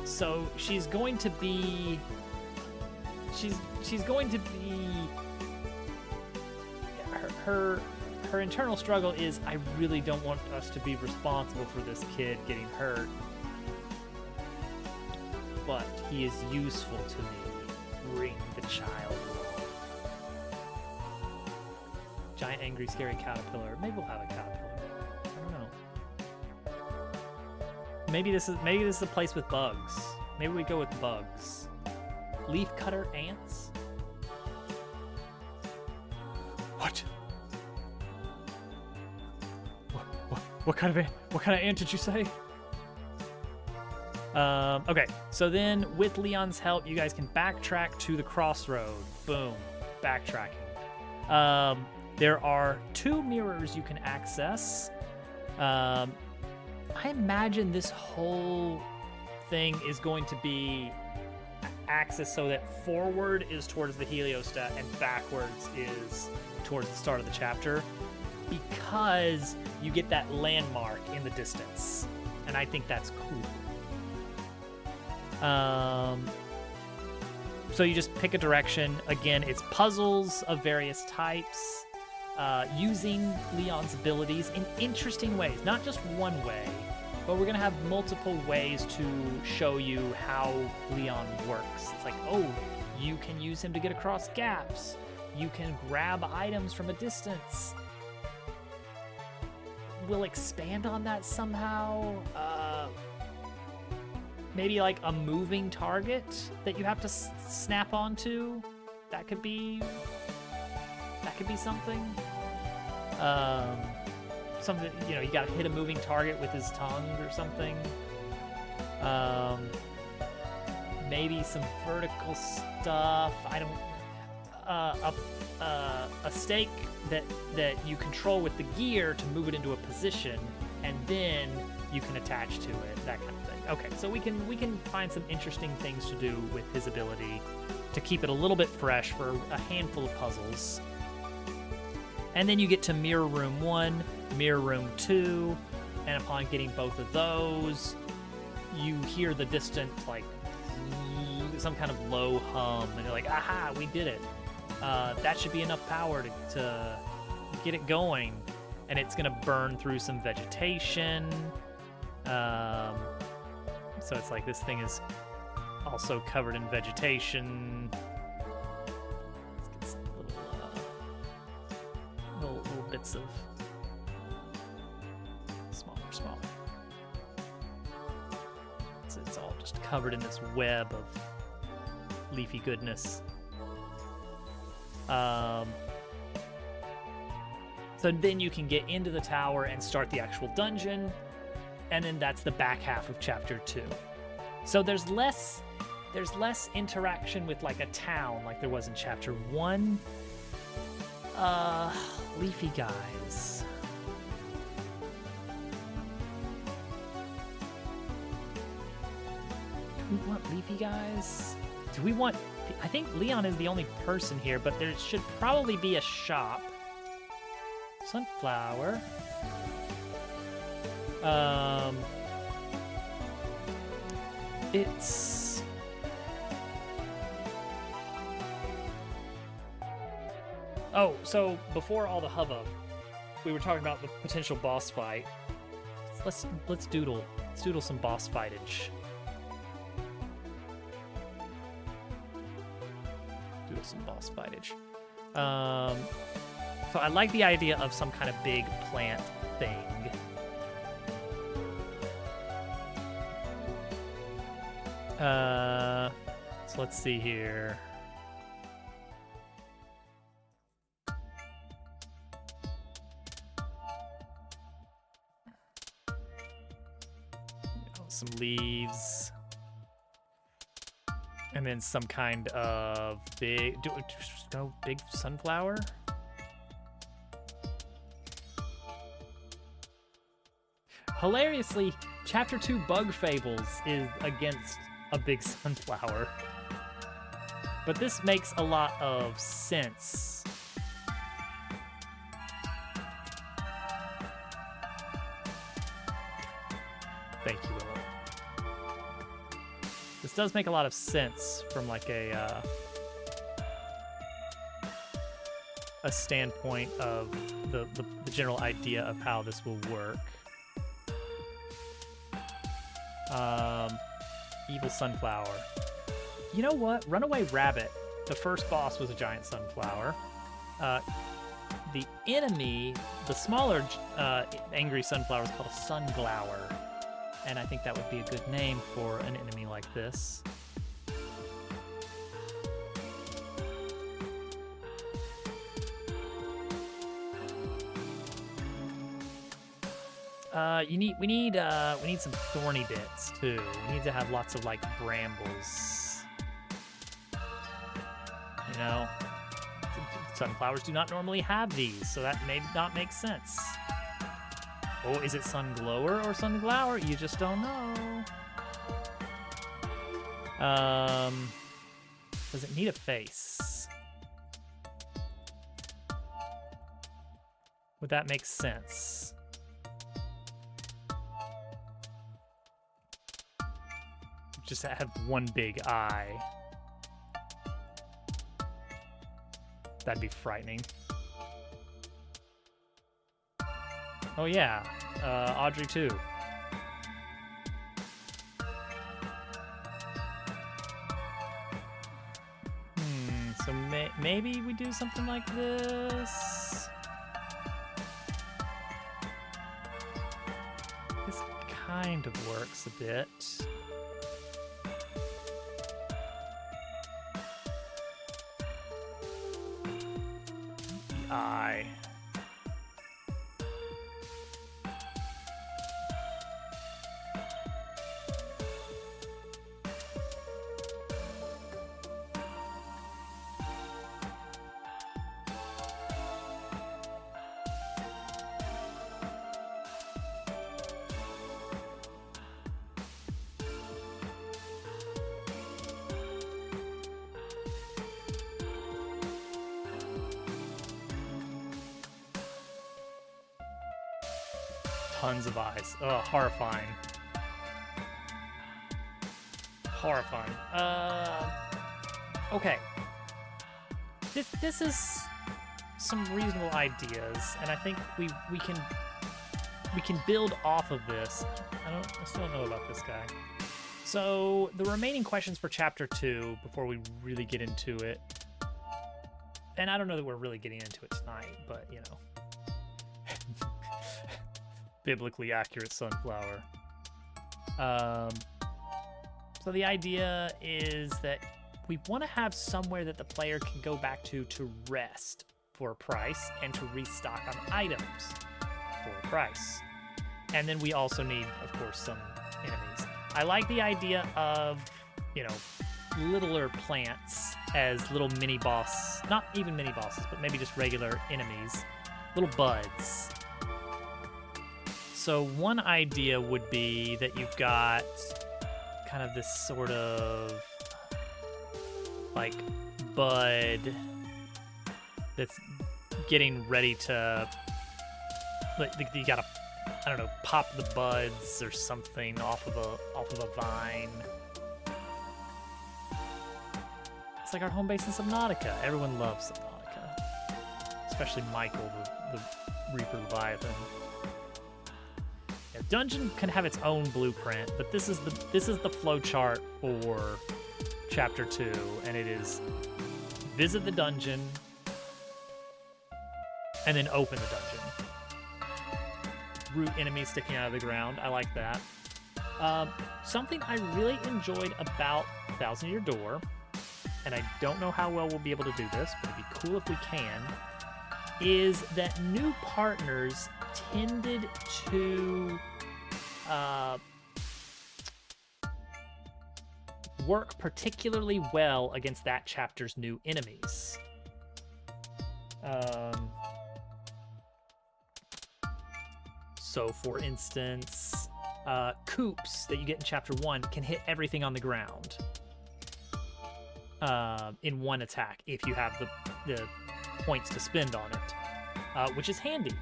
So she's going to be her internal struggle is, I really don't want us to be responsible for this kid getting hurt, but he is useful to me. Bring the child along. Giant, angry, scary caterpillar. Maybe we'll have a caterpillar. I don't know. Maybe this is a place with bugs. Maybe we go with bugs. Leaf cutter ants. What? What kind of ant did you say? Okay, so then with Leon's help, you guys can backtrack to the crossroad. Boom, backtracking. There are 2 mirrors you can access. I imagine this whole thing is going to be access so that forward is towards the heliostat and backwards is towards the start of the chapter, because you get that landmark in the distance, and I think that's cool. So you just pick a direction. Again, it's puzzles of various types, using Leon's abilities in interesting ways, not just one way, but we're gonna have multiple ways to show you how Leon works. It's like, oh, you can use him to get across gaps. You can grab items from a distance. We'll expand on that somehow. Maybe like a moving target that you have to snap onto. That could be That could be something. Something, you know, you gotta hit a moving target with his tongue or something. Maybe some vertical stuff. I don't. A stake that you control with the gear to move it into a position, and then you can attach to it. That kind of thing. Okay, so we can find some interesting things to do with his ability to keep it a little bit fresh for a handful of puzzles. And then you get to Mirror Room 1, Mirror Room 2, and upon getting both of those, you hear the distant, like, some kind of low hum, and you're like, aha, we did it. That should be enough power to get it going, and it's gonna burn through some vegetation. So it's like this thing is also covered in vegetation. Let's get some little bits of smaller. So it's all just covered in this web of leafy goodness. So then you can get into the tower and start the actual dungeon, and then that's the back half of chapter 2. So there's less interaction with like a town like there was in chapter 1. Leafy guys. Do we want leafy guys? Do we want... I think Leon is the only person here, but there should probably be a shop. Sunflower. It's... Oh, so before all the hubbub, we were talking about the potential boss fight. Let's doodle some boss fightage. Doodle some boss fightage. So I like the idea of some kind of big plant thing. So let's see here. Some leaves. And then some kind of big sunflower. Hilariously, Chapter 2 Bug Fables is against a big sunflower. But this makes a lot of sense. Thank you, Willow. This does make a lot of sense from like a standpoint of the general idea of how this will work. Evil sunflower. You know what? Runaway Rabbit. The first boss was a giant sunflower. The enemy, the smaller angry sunflower, is called a sunglower. And I think that would be a good name for an enemy like this. We need some thorny bits too. We need to have lots of like brambles. You know, sunflowers do not normally have these, so that may not make sense. Oh, is it Sunglower or Sunglower? You just don't know. Does it need a face? Would that make sense? Just have one big eye. That'd be frightening. Oh yeah, Audrey too. So maybe we do something like this. This kind of works a bit. Tons of eyes. Oh, horrifying. Horrifying. Okay. This is some reasonable ideas, and I think we can build off of this. I still don't know about this guy. So the remaining questions for chapter 2 before we really get into it. And I don't know that we're really getting into it tonight, but you know. Biblically accurate sunflower. So the idea is that we want to have somewhere that the player can go back to rest for a price and to restock on items for a price. And then we also need, of course, some enemies. I like the idea of, you know, littler plants as little mini boss, not even mini bosses, but maybe just regular enemies, little buds. So one idea would be that you've got kind of this sort of like bud that's getting ready to, like, you gotta, I don't know, pop the buds or something off of a vine. It's like our home base in Subnautica. Everyone loves Subnautica, especially Michael, the Reaper Leviathan. Yeah, dungeon can have its own blueprint, but this is the flow chart for chapter 2, and it is visit the dungeon and then open the dungeon. Root enemies sticking out of the ground. I like that. Something I really enjoyed about Thousand Year Door, and I don't know how well we'll be able to do this, but it'd be cool if we can, is that new partners tended to work particularly well against that chapter's new enemies. So, for instance, coops that you get in Chapter 1 can hit everything on the ground in one attack if you have the points to spend on it, which is handy.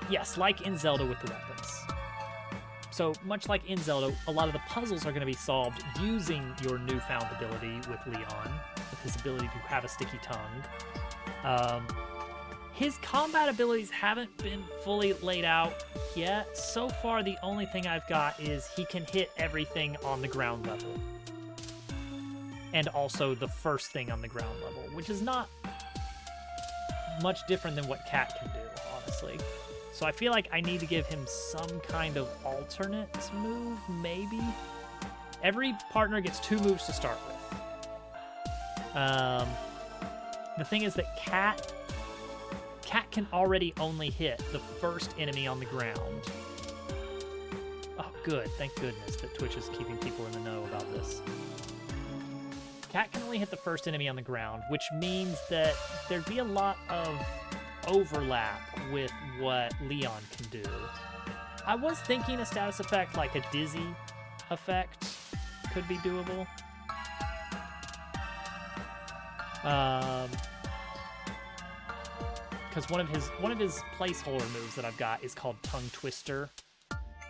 Yes, like in Zelda with the weapons. So, much like in Zelda, a lot of the puzzles are going to be solved using your newfound ability with Leon, with his ability to have a sticky tongue. His combat abilities haven't been fully laid out yet. So far, the only thing I've got is he can hit everything on the ground level. And also the first thing on the ground level, which is not much different than what Cat can do, honestly. So I feel like I need to give him some kind of alternate move, maybe? Every partner gets 2 moves to start with. The thing is that Cat can already only hit the first enemy on the ground. Oh, good. Thank goodness that Twitch is keeping people in the know about this. Cat can only hit the first enemy on the ground, which means that there'd be a lot of overlap with what Leon can do. I was thinking a status effect like a dizzy effect could be doable. Because one of his placeholder moves that I've got is called Tongue Twister,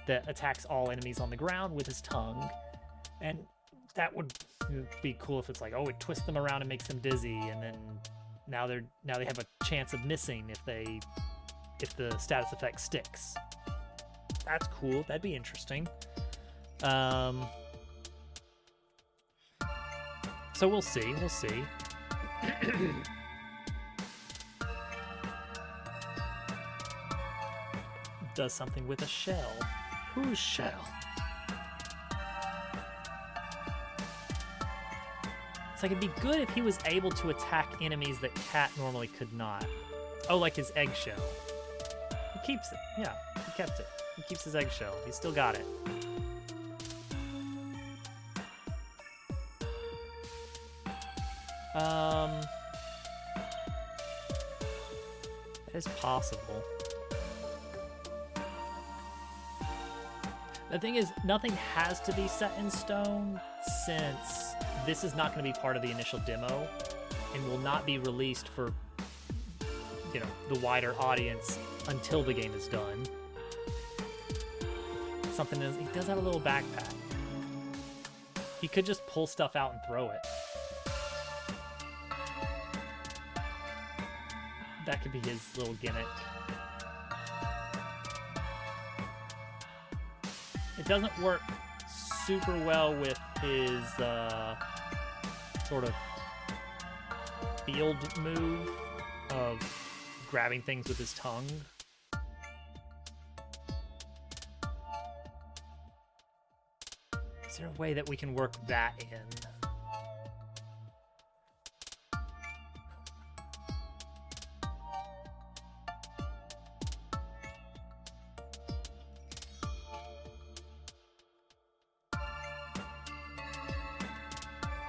that attacks all enemies on the ground with his tongue, and that would be cool if it's like, oh, it twists them around and makes them dizzy, and then now they have a chance of missing if the status effect sticks. That's cool. That'd be interesting. So we'll see. We'll see. Does something with a shell. Whose shell? It's like it'd be good if he was able to attack enemies that Cat normally could not. Oh, like his eggshell. He keeps it. Yeah, he kept it. He keeps his eggshell. He's still got it. It is possible. The thing is, nothing has to be set in stone, since this is not going to be part of the initial demo and will not be released for, you know, the wider audience until the game is done. something is. He does have a little backpack. He could just pull stuff out and throw it. That could be his little gimmick. It doesn't work super well with his sort of field move of grabbing things with his tongue. Is there a way that we can work that in?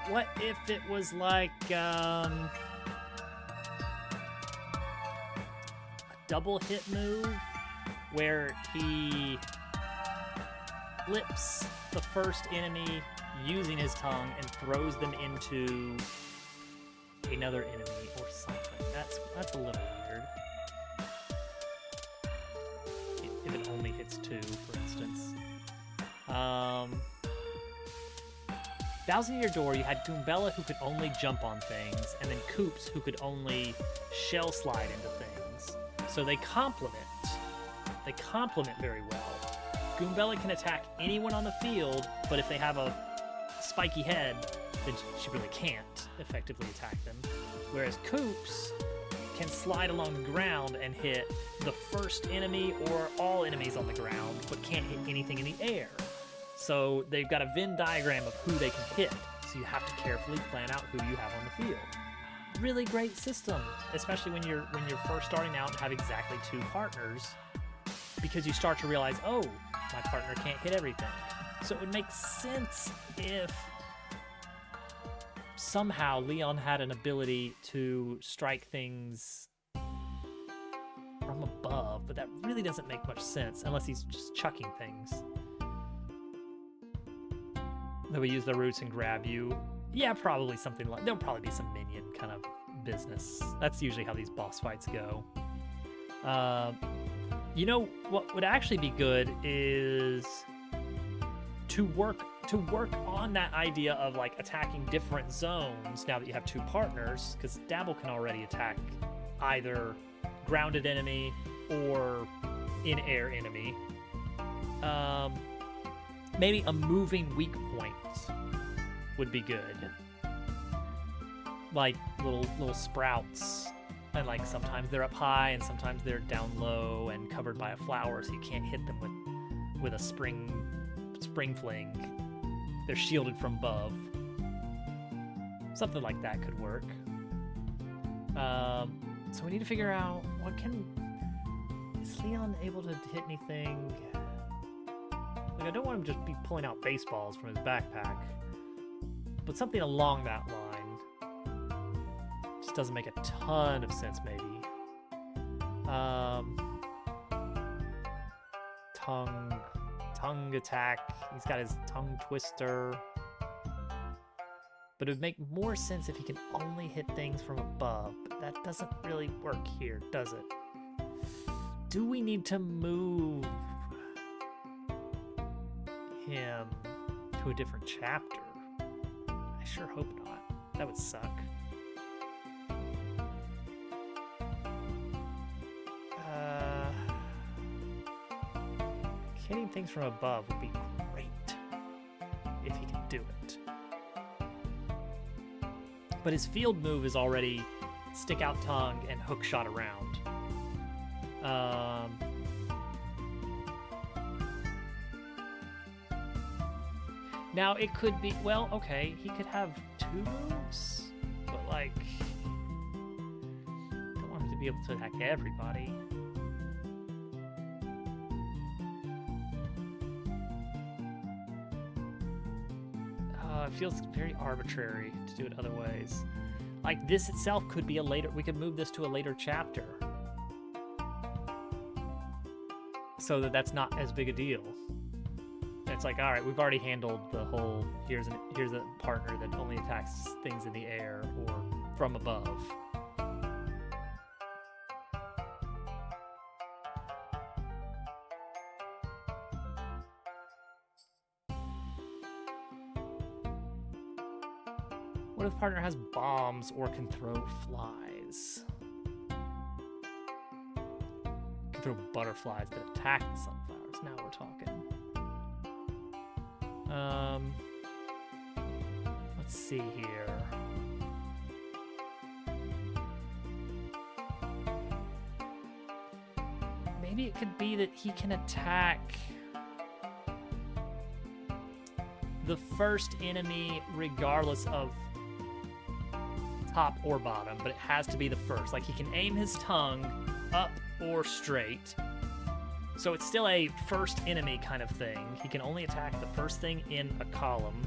What if it was like a double hit move where he flips the first enemy using his tongue and throws them into another enemy or something? That's a little weird. If it only hits 2, for instance. Thousand Year Door, you had Goombella who could only jump on things, and then Koops who could only shell slide into things. So they complement. They complement very well. Goombella can attack anyone on the field, but if they have a spiky head, then she really can't effectively attack them. Whereas Koops can slide along the ground and hit the first enemy or all enemies on the ground, but can't hit anything in the air. So they've got a Venn diagram of who they can hit, so you have to carefully plan out who you have on the field. Really great system, especially when you're first starting out and have exactly 2 partners, because you start to realize, oh, my partner can't hit everything. So it would make sense if somehow Leon had an ability to strike things from above, but that really doesn't make much sense unless he's just chucking things. That we use the roots and grab you. Yeah, probably something like... There'll probably be some minion kind of business. That's usually how these boss fights go. You know, what would actually be good is to work on that idea of, like, attacking different zones now that you have 2 partners, because Dabble can already attack either grounded enemy or in-air enemy. Maybe a moving weak point would be good. Like little sprouts. And like sometimes they're up high and sometimes they're down low and covered by a flower, so you can't hit them with a spring fling. They're shielded from above. Something like that could work. So we need to figure out is Leon able to hit anything? Like, I don't want him to just be pulling out baseballs from his backpack, but something along that line. Just doesn't make a ton of sense, maybe. Tongue attack. He's got his tongue twister. But it would make more sense if he can only hit things from above, but that doesn't really work here, does it? Do we need to move him to a different chapter? I sure hope not. That would suck. Hitting things from above would be great if he can do it. But his field move is already stick out tongue and hook shot around. Now it could be, well, okay, he could have 2 moves, but like, don't want him to be able to attack everybody. It feels very arbitrary to do it other ways. Like, this itself could be we could move this to a later chapter, so that's not as big a deal. It's like, all right, we've already handled the whole, here's a partner that only attacks things in the air or from above. What if partner has bombs or can throw flies? Can throw butterflies that attack the sunflowers. Now we're talking. Let's see here. Maybe it could be that he can attack the first enemy regardless of top or bottom, but it has to be the first. Like, he can aim his tongue up or straight. So it's still a first enemy kind of thing. He can only attack the first thing in a column,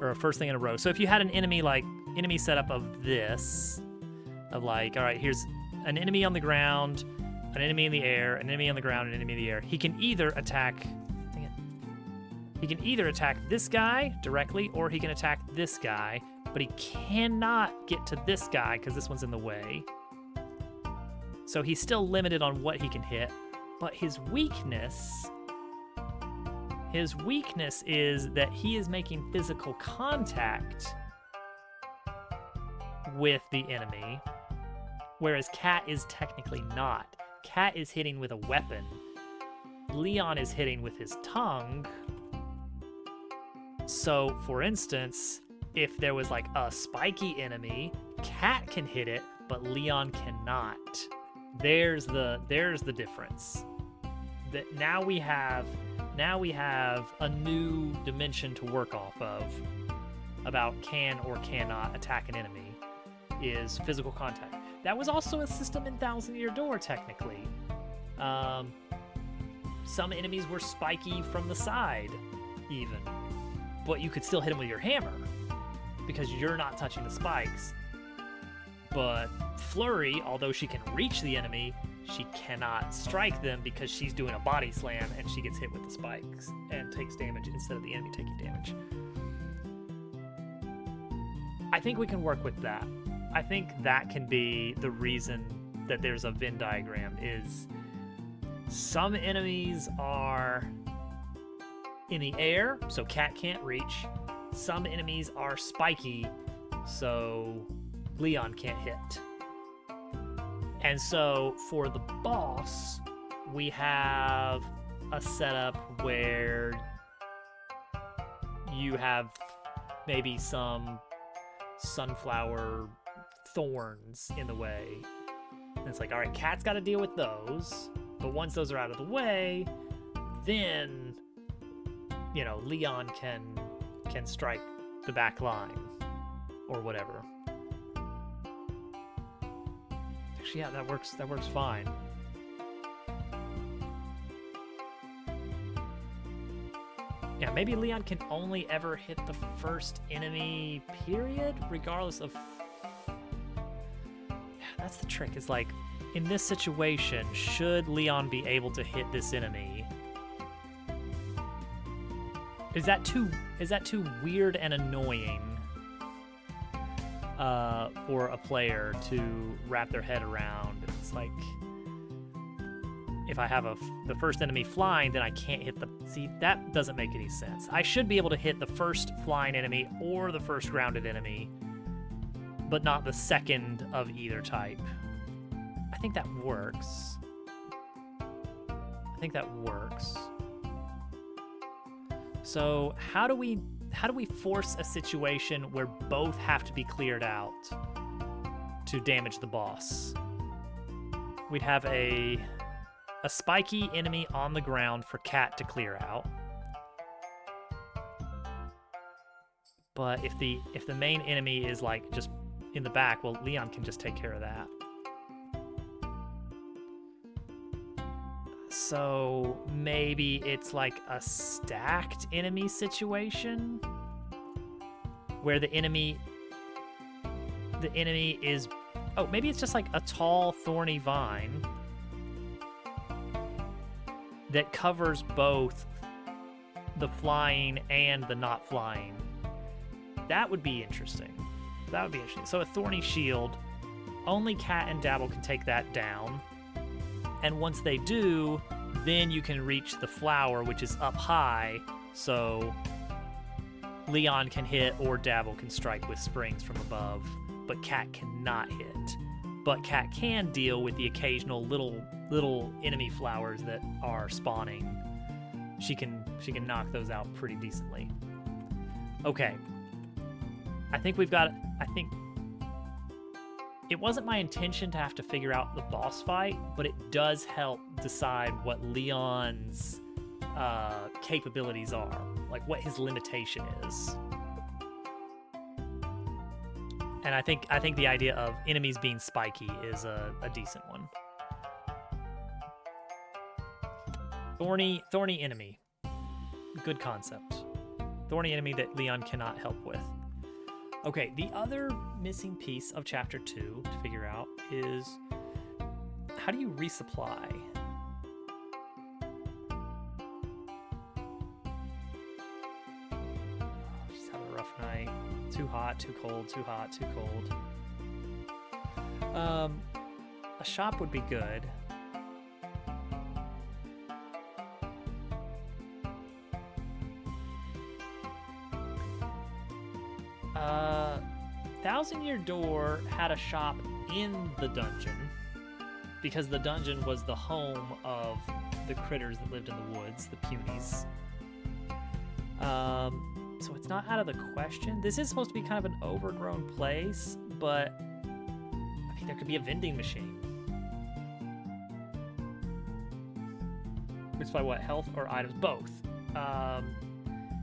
or a first thing in a row. So if you had an enemy, like, enemy setup of this, of like, all right, here's an enemy on the ground, an enemy in the air, an enemy on the ground, an enemy in the air. He can either attack, he can either attack this guy directly, or he can attack this guy, but he cannot get to this guy because this one's in the way. So he's still limited on what he can hit, but his weakness is that he is making physical contact with the enemy, whereas Cat is technically not. Cat is hitting with a weapon. Leon is hitting with his tongue. So, for instance, if there was like a spiky enemy, Cat can hit it, but Leon cannot. There's the difference. That now we have a new dimension to work off of about can or cannot attack an enemy, is physical contact. That was also a system in Thousand Year Door, technically. Some enemies were spiky from the side, even. But you could still hit them with your hammer, because you're not touching the spikes. But Flurry, although she can reach the enemy, she cannot strike them because she's doing a body slam and she gets hit with the spikes and takes damage instead of the enemy taking damage. I think we can work with that. I think that can be the reason that there's a Venn diagram, is some enemies are in the air, so Cat can't reach. Some enemies are spiky, so Leon can't hit. And so for the boss, we have a setup where you have maybe some sunflower thorns in the way. And it's like, all right, Cat's got to deal with those, but once those are out of the way, then, you know, Leon can strike the back line or whatever. Actually, yeah, that works fine. Yeah, maybe Leon can only ever hit the first enemy, period, regardless of... Yeah, that's the trick, is like, in this situation, should Leon be able to hit this enemy? Is that too weird and annoying for a player to wrap their head around? It's like, if I have the first enemy flying, then I can't hit the... See, that doesn't make any sense. I should be able to hit the first flying enemy or the first grounded enemy, but not the second of either type. I think that works. So how do we force a situation where both have to be cleared out to damage the boss? We'd have a spiky enemy on the ground for Cat to clear out. But if the main enemy is like just in the back, well, Leon can just take care of that. So maybe it's like a stacked enemy situation where the enemy is, oh, maybe it's just like a tall thorny vine that covers both the flying and the not flying. That would be interesting. So a thorny shield, only Cat and Dabble can take that down. And once they do, then you can reach the flower, which is up high. So Leon can hit or Dabble can strike with springs from above, but Cat cannot hit. But Cat can deal with the occasional little enemy flowers that are spawning. She can knock those out pretty decently. Okay. I think it wasn't my intention to have to figure out the boss fight, but it does help decide what Leon's capabilities are, like what his limitation is. And I think the idea of enemies being spiky is a decent one. Thorny enemy. Good concept. Thorny enemy that Leon cannot help with. Okay, the other missing piece of Chapter 2 to figure out is how do you resupply? Just having a rough night. Too hot, too cold, too hot, too cold. A shop would be good. Thousand Year Door had a shop in the dungeon because the dungeon was the home of the critters that lived in the woods, the Punies. So it's not out of the question. This is supposed to be kind of an overgrown place, but I mean, there could be a vending machine. It's by what, health or items? Both.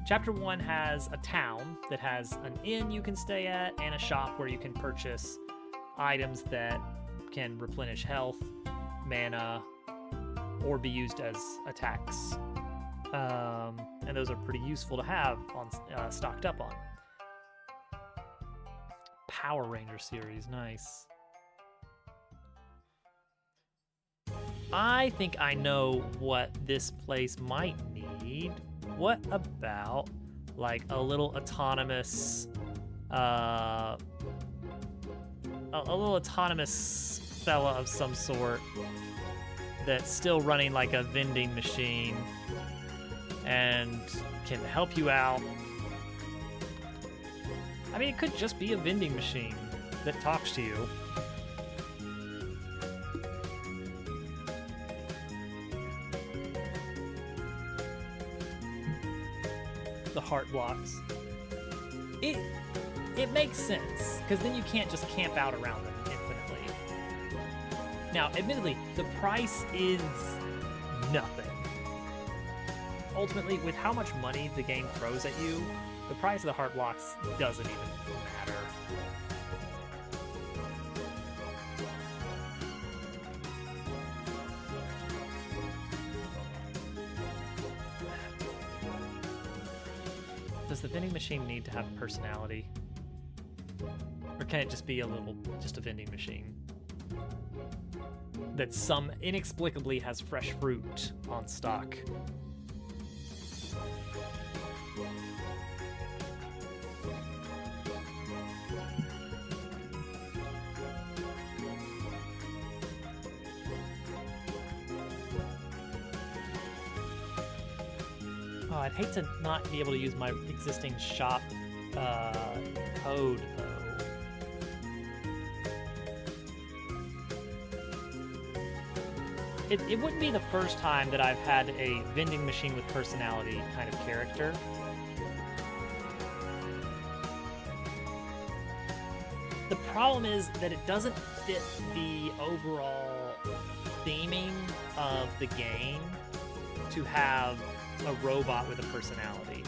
Chapter 1 has a town that has an inn you can stay at and a shop where you can purchase items that can replenish health, mana, or be used as attacks. And those are pretty useful to have on stocked up on. Power Ranger series, nice. I think I know what this place might need. What about like a little autonomous, a little autonomous fella of some sort that's still running like a vending machine and can help you out? I mean, it could just be a vending machine that talks to you. The heart blocks. It makes sense, because then you can't just camp out around them infinitely. Now, admittedly, the price is nothing. Ultimately, with how much money the game throws at you, the price of the heart blocks doesn't even matter. Does the vending machine need to have personality? Or can it just be just a vending machine that inexplicably has fresh fruit on stock? Oh, I'd hate to not be able to use my existing shop code, though. It wouldn't be the first time that I've had a vending machine with personality kind of character. The problem is that it doesn't fit the overall theming of the game to have a robot with a personality.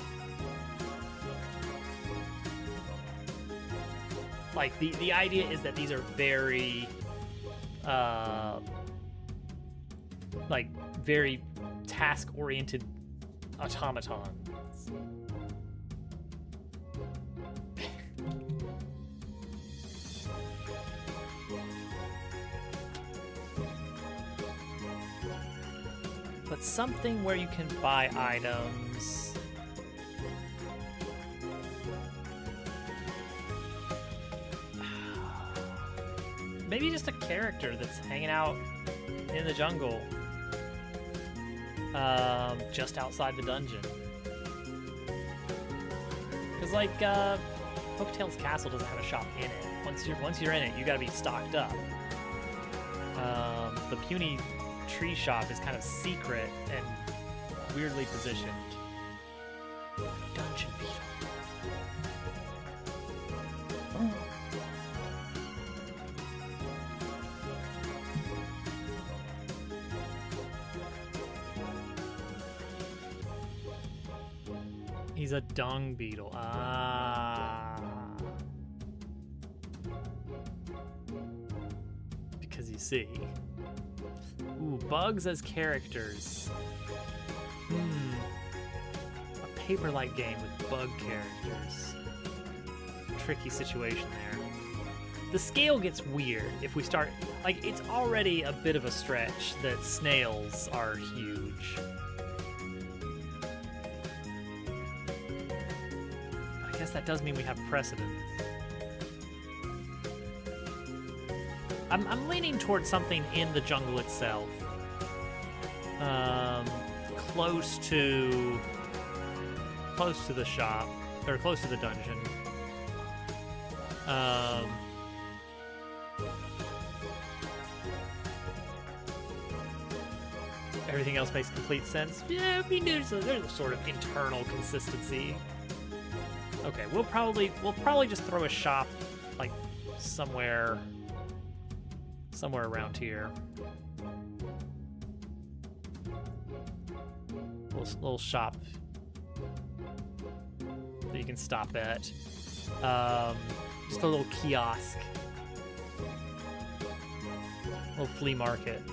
Like, the idea is that these are very very task-oriented automatons. But something where you can buy items. Maybe just a character that's hanging out in the jungle. Just outside the dungeon. Because like Poketail's Castle doesn't have a shop in it. Once you're in it, you gotta be stocked up. The Puny Tree Shop is kind of secret and weirdly positioned. Dungeon Beetle. He's a dung beetle. Ah. Because you see. Ooh, bugs as characters. A paper-like game with bug characters. Tricky situation there. The scale gets weird if we start... Like, it's already a bit of a stretch that snails are huge. I guess that does mean we have precedent. I'm leaning towards something in the jungle itself. Close to the shop, or close to the dungeon. Everything else makes complete sense. Yeah, I mean, there's a sort of internal consistency. Okay, we'll probably just throw a shop like somewhere around here. Little shop that you can stop at. Just a little kiosk. Little flea market.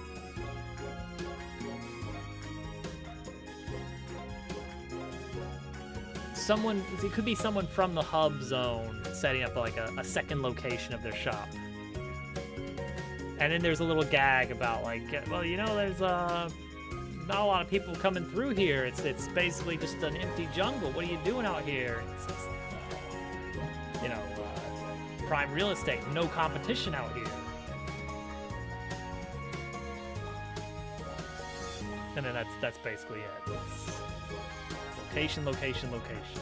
It could be someone from the hub zone setting up like a second location of their shop. And then there's a little gag about like, well, you know, there's not a lot of people coming through here. It's basically just an empty jungle. What are you doing out here? It's you know, prime real estate, no competition out here. And then that's basically it. It's location, location, location.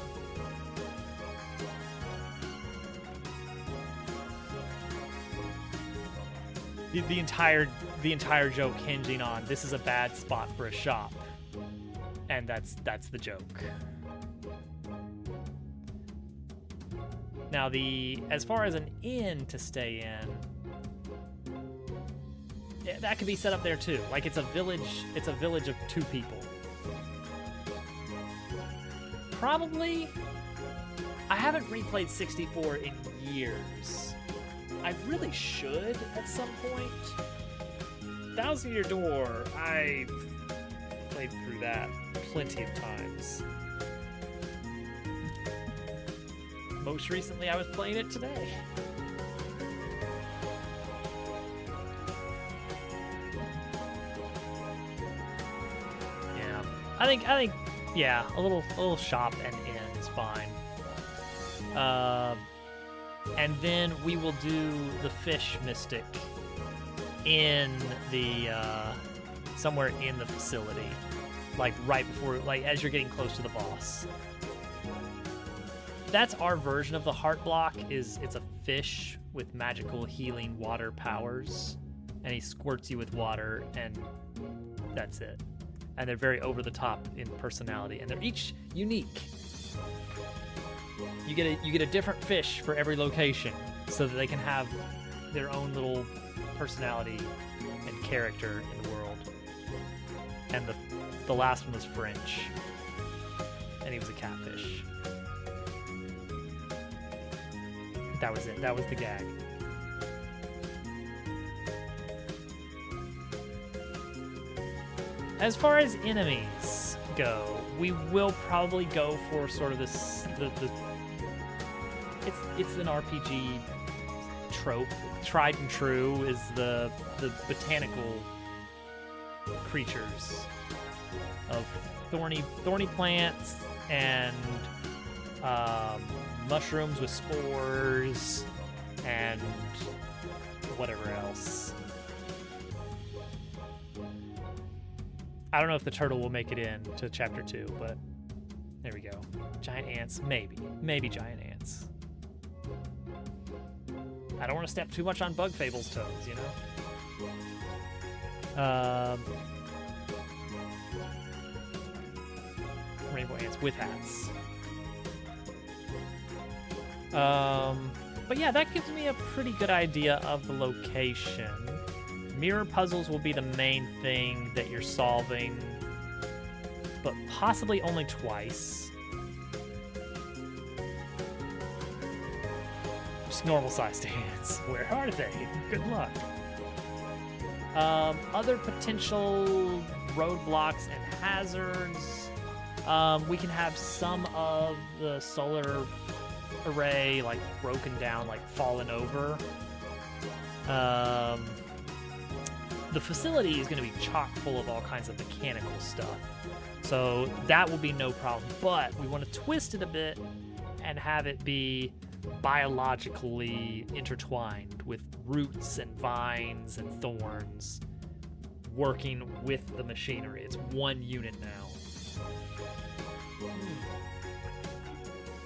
The entire joke hinging on this is a bad spot for a shop, and that's the joke. Now as far as an inn to stay in, that could be set up there too. Like it's a village of 2 people. Probably, I haven't replayed 64 in years. I really should at some point. Thousand Year Door, I've played through that plenty of times. Most recently, I was playing it today. Yeah, I think, yeah, a little shop and inn is fine. And then we will do the Fish Mystic in the somewhere in the facility, like right before, like as you're getting close to the boss. That's our version of the heart block. It's a fish with magical healing water powers, and he squirts you with water, and that's it. And they're very over the top in personality, and they're each unique. You get a different fish for every location, so that they can have their own little personality and character in the world. And the last one was French, and he was a catfish. That was it. That was the gag. As far as enemies go, we will probably go for sort of this it's an RPG trope. Tried and true is the botanical creatures of thorny plants and mushrooms with spores and whatever else. I don't know if the turtle will make it in to chapter 2, but There we go. Giant ants, maybe. Maybe giant ants. I don't want to step too much on Bug Fable's toes, you know? Rainbow ants with hats. But yeah, that gives me a pretty good idea of the location. Mirror puzzles will be the main thing that you're solving, but possibly only twice. Just normal-sized ants. Where are they? Good luck. Other potential roadblocks and hazards. We can have some of the solar array like broken down, like fallen over. The facility is going to be chock full of all kinds of mechanical stuff, so that will be no problem. But we want to twist it a bit and have it be biologically intertwined with roots and vines and thorns working with the machinery. It's one unit now.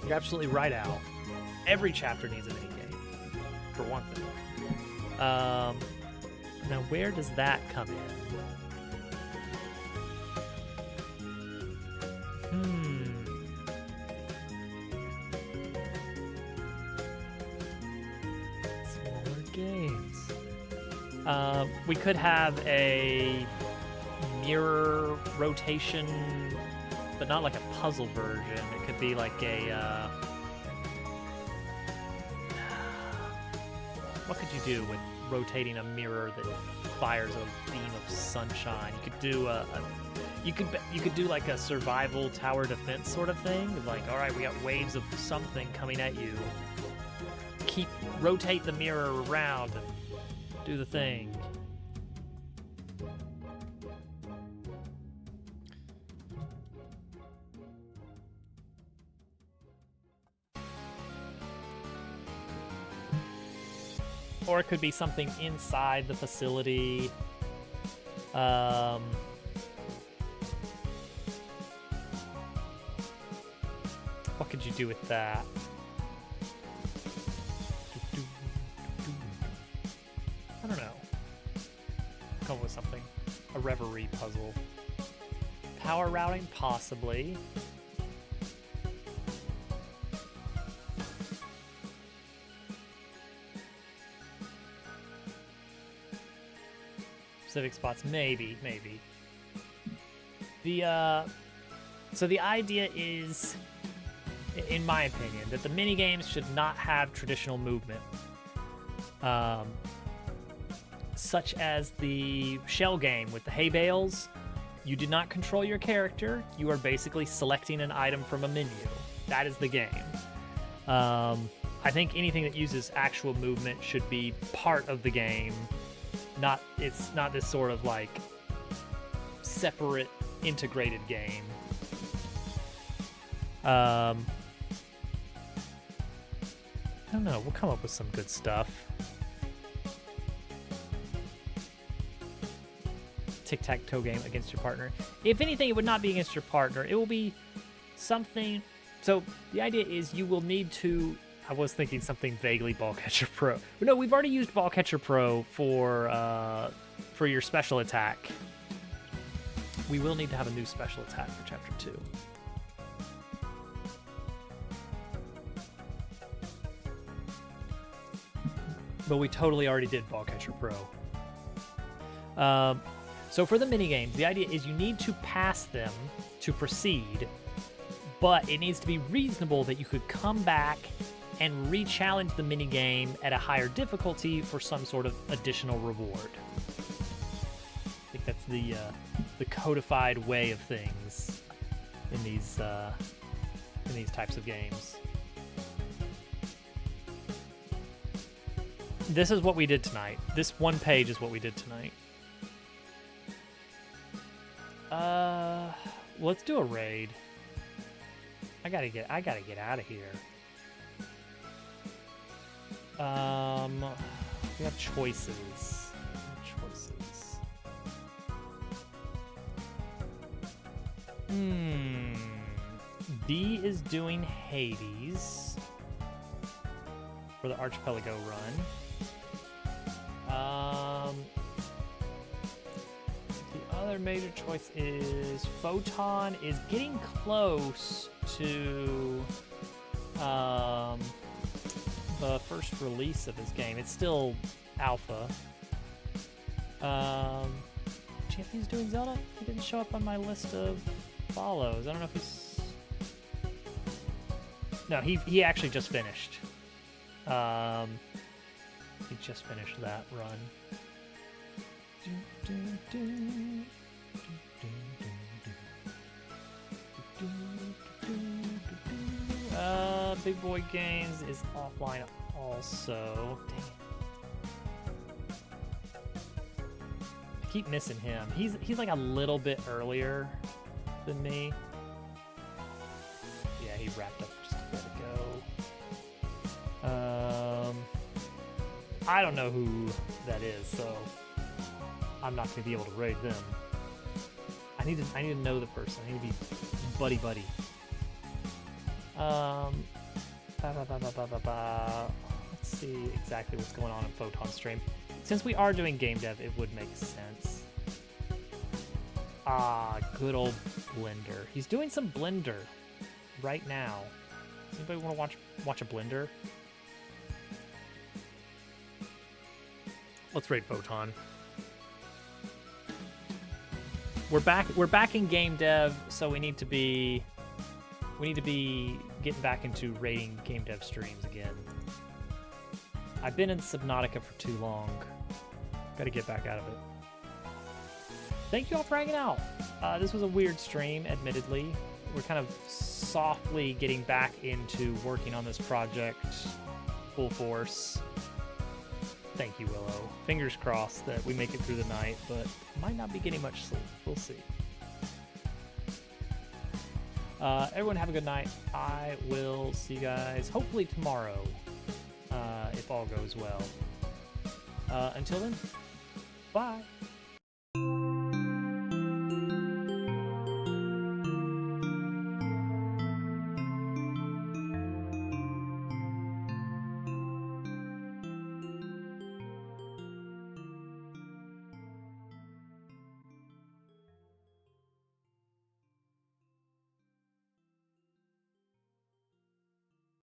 You're absolutely right, Al. Every chapter needs a minigame, for one thing. Now, where does that come in? Smaller games. We could have a mirror rotation, but not like a puzzle version. It could be like a... what could you do with rotating a mirror that fires a beam of sunshine? You could do you could do like a survival tower defense sort of thing. Like, all right, we got waves of something coming at you. Rotate the mirror around and do the thing. Or it could be something inside the facility. What could you do with that? I don't know. Come up with something. A reverie puzzle. Power routing, possibly. Specific spots, maybe. So the idea is, in my opinion, that the minigames should not have traditional movement. Such as the shell game with the hay bales. You do not control your character. You are basically selecting an item from a menu. That is the game. I think anything that uses actual movement should be part of the game. It's not this sort of like separate integrated game. I don't know, we'll come up with some good stuff. Tic-tac-toe game against your partner. If anything, it would not be against your partner. It will be something. So the idea is you will need to. I was thinking something vaguely Ball Catcher Pro. But no, we've already used Ball Catcher Pro for your special attack. We will need to have a new special attack for Chapter 2. But we totally already did Ball Catcher Pro. So for the minigames, the idea is you need to pass them to proceed, but it needs to be reasonable that you could come back and re-challenge the minigame at a higher difficulty for some sort of additional reward. I think that's the codified way of things in these types of games. This is what we did tonight. This one page is what we did tonight. Let's do a raid. I gotta get out of here. We have choices. D is doing Hades for the Archipelago run. The other major choice is Photon is getting close to the first release of his game. It's still alpha. Champion's doing Zelda? He didn't show up on my list of follows. I don't know if he's... No, he actually just finished. He just finished that run. Big Boy Games is offline also. Dang it. I keep missing him. He's like a little bit earlier than me. Yeah, he wrapped up just a bit ago. I don't know who that is, so I'm not gonna be able to raid them. I need to know the person. I need to be buddy. Let's see exactly what's going on in Photon Stream. Since we are doing game dev, it would make sense. Good old Blender. He's doing some Blender right now. Does anybody want to watch a Blender? Let's raid Photon. We're back in game dev, so we need to be getting back into raiding game dev streams again. I've been in Subnautica for too long. Gotta get back out of it. Thank you all for hanging out. This was a weird stream, admittedly. We're kind of softly getting back into working on this project full force. Thank you, Willow. Fingers crossed that we make it through the night, but might not be getting much sleep. We'll see. Everyone have a good night. I will see you guys hopefully tomorrow, if all goes well. Until then, bye.